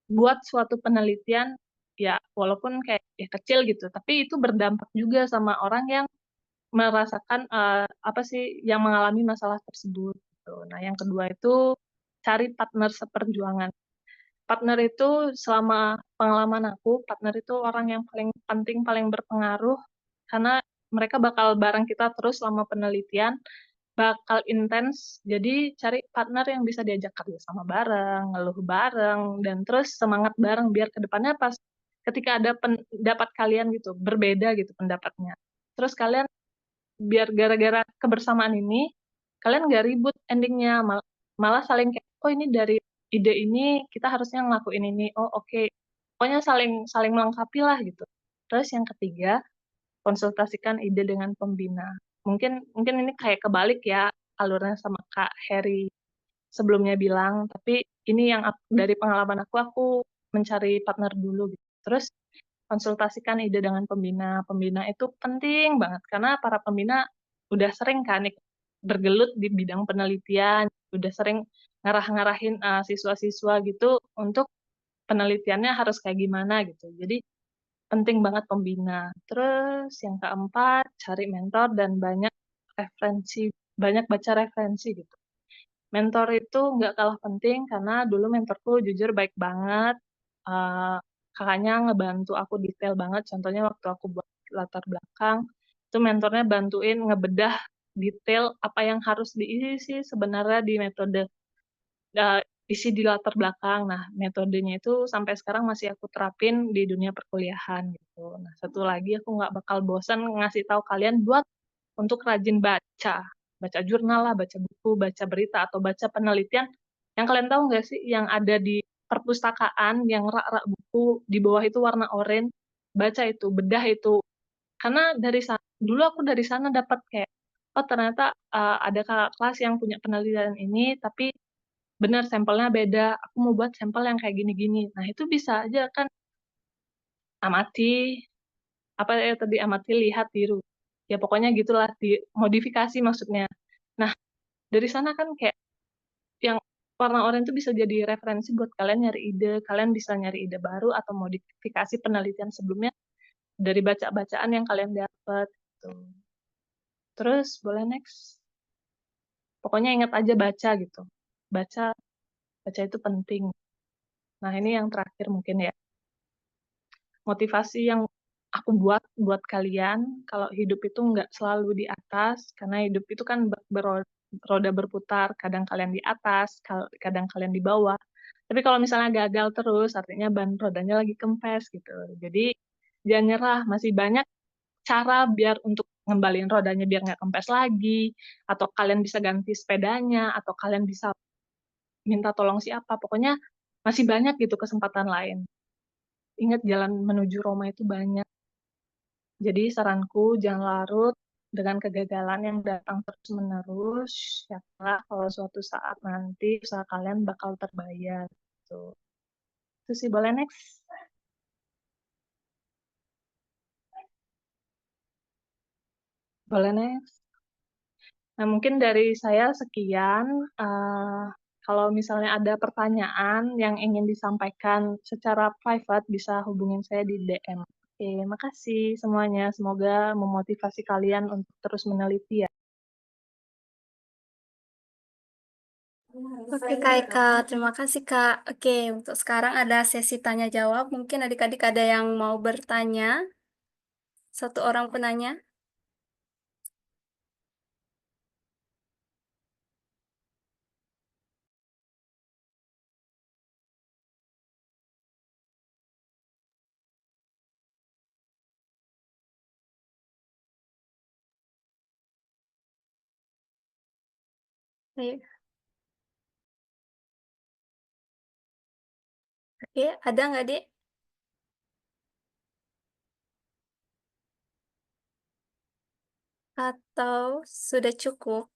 buat suatu penelitian, ya walaupun kayak ya kecil gitu, tapi itu berdampak juga sama orang yang merasakan apa sih yang mengalami masalah tersebut gitu. Nah, yang kedua itu cari partner seperjuangan. Partner itu selama pengalaman aku, partner itu orang yang paling penting, paling berpengaruh karena mereka bakal bareng kita terus selama penelitian, bakal intens. Jadi cari partner yang bisa diajak kerja sama bareng, ngeluh bareng, dan terus semangat bareng biar kedepannya pas ketika ada pendapat kalian gitu berbeda gitu pendapatnya. Terus kalian biar gara-gara kebersamaan ini kalian nggak ribut endingnya, malah saling kayak oh ini dari ide ini kita harusnya ngelakuin ini, oh oke. Pokoknya saling melengkapi lah gitu. Terus yang ketiga konsultasikan ide dengan pembina. Mungkin ini kayak kebalik ya alurnya sama Kak Heri sebelumnya bilang, tapi ini yang dari pengalaman aku mencari partner dulu gitu. Terus konsultasikan ide dengan pembina. Pembina itu penting banget karena para pembina udah sering kan bergelut di bidang penelitian, udah sering siswa-siswa gitu untuk penelitiannya harus kayak gimana gitu. Jadi penting banget pembina. Terus yang keempat, cari mentor dan banyak baca referensi gitu. Mentor itu nggak kalah penting karena dulu mentorku jujur baik banget. Kakaknya ngebantu aku detail banget. Contohnya waktu aku buat latar belakang, itu mentornya bantuin ngebedah detail apa yang harus diisi sebenarnya di metode isi di latar belakang. Nah, metodenya itu sampai sekarang masih aku terapin di dunia perkuliahan gitu. Nah, satu lagi aku nggak bakal bosan ngasih tahu kalian buat untuk rajin baca jurnal lah, baca buku, baca berita atau baca penelitian. Yang kalian tahu nggak sih yang ada di perpustakaan yang rak-rak buku di bawah itu warna oranye, baca itu, bedah itu. Karena dulu aku dari sana dapat kayak, oh ternyata ada kakak kelas yang punya penelitian ini, tapi benar sampelnya beda, aku mau buat sampel yang kayak gini-gini. Nah, itu bisa aja kan amati, amati, lihat, tiru. Ya pokoknya gitulah, modifikasi maksudnya. Nah, dari sana kan kayak yang warna oranye itu bisa jadi referensi buat kalian nyari ide, kalian bisa nyari ide baru atau modifikasi penelitian sebelumnya dari bacaan yang kalian dapat. Gitu. Terus, boleh next? Pokoknya ingat aja baca gitu. Baca itu penting. Nah, ini yang terakhir mungkin ya. Motivasi yang aku buat kalian, kalau hidup itu nggak selalu di atas, karena hidup itu kan roda berputar, kadang kalian di atas, kadang kalian di bawah. Tapi kalau misalnya gagal terus, artinya ban rodanya lagi kempes gitu. Jadi jangan nyerah, masih banyak cara biar untuk ngembaliin rodanya biar nggak kempes lagi, atau kalian bisa ganti sepedanya, atau kalian bisa minta tolong siapa, pokoknya masih banyak gitu kesempatan lain. Ingat jalan menuju Roma itu banyak. Jadi saranku jangan larut dengan kegagalan yang datang terus-menerus. Yakinlah kalau suatu saat nanti usaha kalian bakal terbayar. Gitu. Itu sih, boleh next. Boleh next. Nah, mungkin dari saya sekian. Kalau misalnya ada pertanyaan yang ingin disampaikan secara private, bisa hubungin saya di DM. Oke, makasih semuanya. Semoga memotivasi kalian untuk terus meneliti ya. Oke Kak Eka, terima kasih Kak. Oke, untuk sekarang ada sesi tanya jawab. Mungkin adik-adik ada yang mau bertanya. Satu orang penanya. Ayo. Oke, ada nggak, Dek? Atau sudah cukup?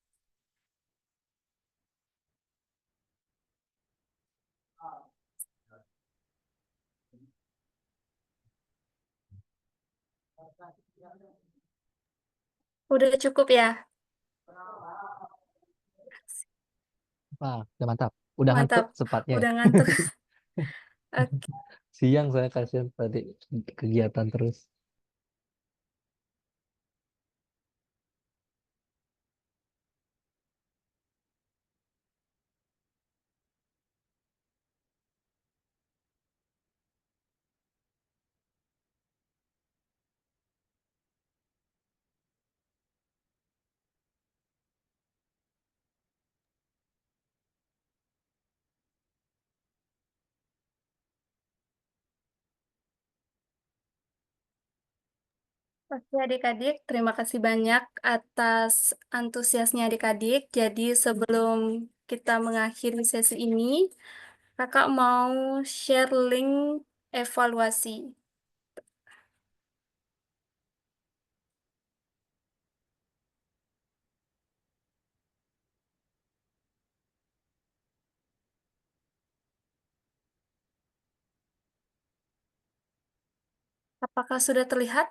Udah cukup ya? Wah, udah mantap. Udah ngantuk Mantap. sepatnya. Udah ngantuk. Oke. Siang saya kasihan tadi kegiatan terus. Oke adik-adik, terima kasih banyak atas antusiasnya adik-adik. Jadi sebelum kita mengakhiri sesi ini, kakak mau share link evaluasi. Apakah sudah terlihat?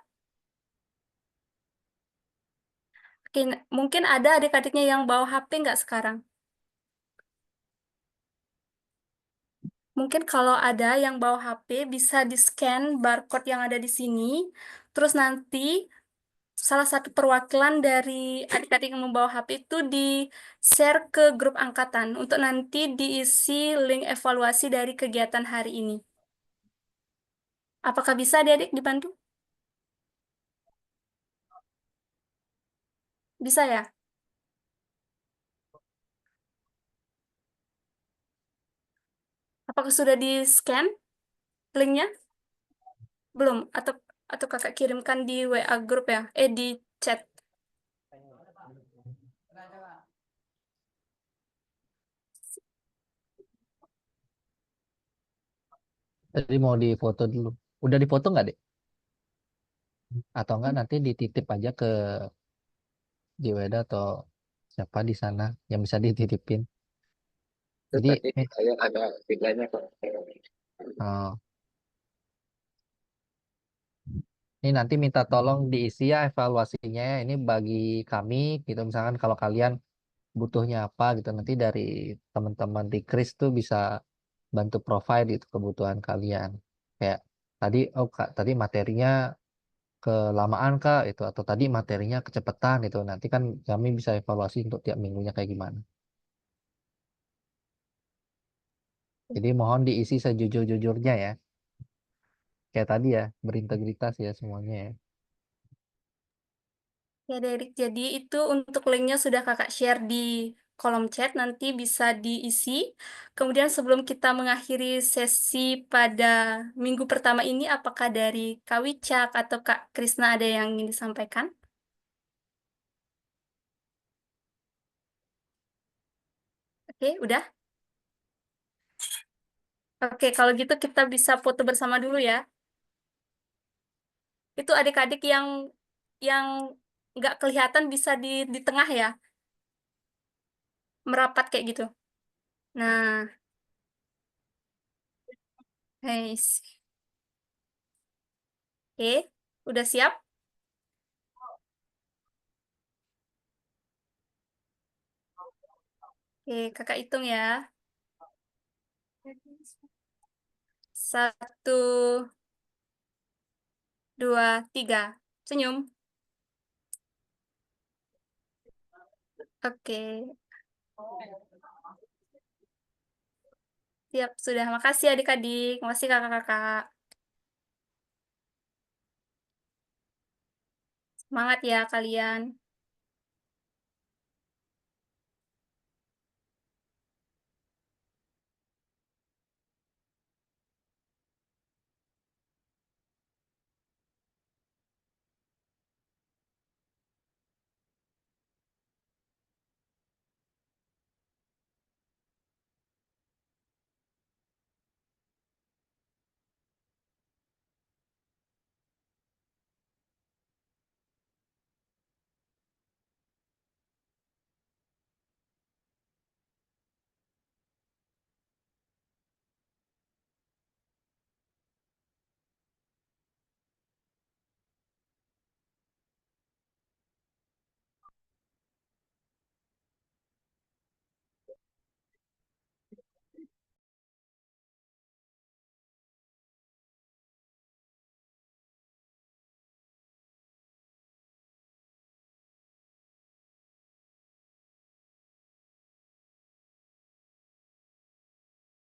Mungkin ada adik-adiknya yang bawa HP nggak sekarang? Mungkin kalau ada yang bawa HP bisa di-scan barcode yang ada di sini, terus nanti salah satu perwakilan dari adik-adik yang membawa HP itu di-share ke grup angkatan untuk nanti diisi link evaluasi dari kegiatan hari ini. Apakah bisa adik-adik dibantu? Bisa ya? Apakah sudah di-scan linknya? Belum? Atau kakak kirimkan di WA grup ya? Di chat. Jadi mau difoto dulu. Udah difoto nggak, Dek? Atau enggak nanti dititip aja ke Jiweda atau siapa di sana yang bisa dititipin. Jadi saya ada bedanya kok. oh, ini nanti minta tolong diisi ya evaluasinya ya. Ini bagi kami gitu, misalkan kalau kalian butuhnya apa gitu, nanti dari teman-teman di Kris tuh bisa bantu provide itu kebutuhan kalian. Kayak tadi, oh Kak, tadi materinya kelamaan Kak itu, atau tadi materinya kecepatan itu. Nanti kan kami bisa evaluasi untuk tiap minggunya kayak gimana. Jadi mohon diisi sejujur-jujurnya ya. Kayak tadi ya, berintegritas ya semuanya ya. Ya, Derek. Jadi itu untuk linknya sudah kakak share di kolom chat, nanti bisa diisi. Kemudian sebelum kita mengakhiri sesi pada minggu pertama ini, apakah dari Kak Wicak atau Kak Krisna ada yang ingin disampaikan? Oke, udah? Oke, kalau gitu kita bisa foto bersama dulu ya. Itu adik-adik yang nggak kelihatan bisa di tengah ya, merapat kayak gitu. Nah, guys. Oke, udah siap? Oke, kakak hitung ya. 1, 2, 3. Senyum. Oke, siap. Sudah. Makasih adik-adik. Makasih kakak-kakak. Semangat ya kalian.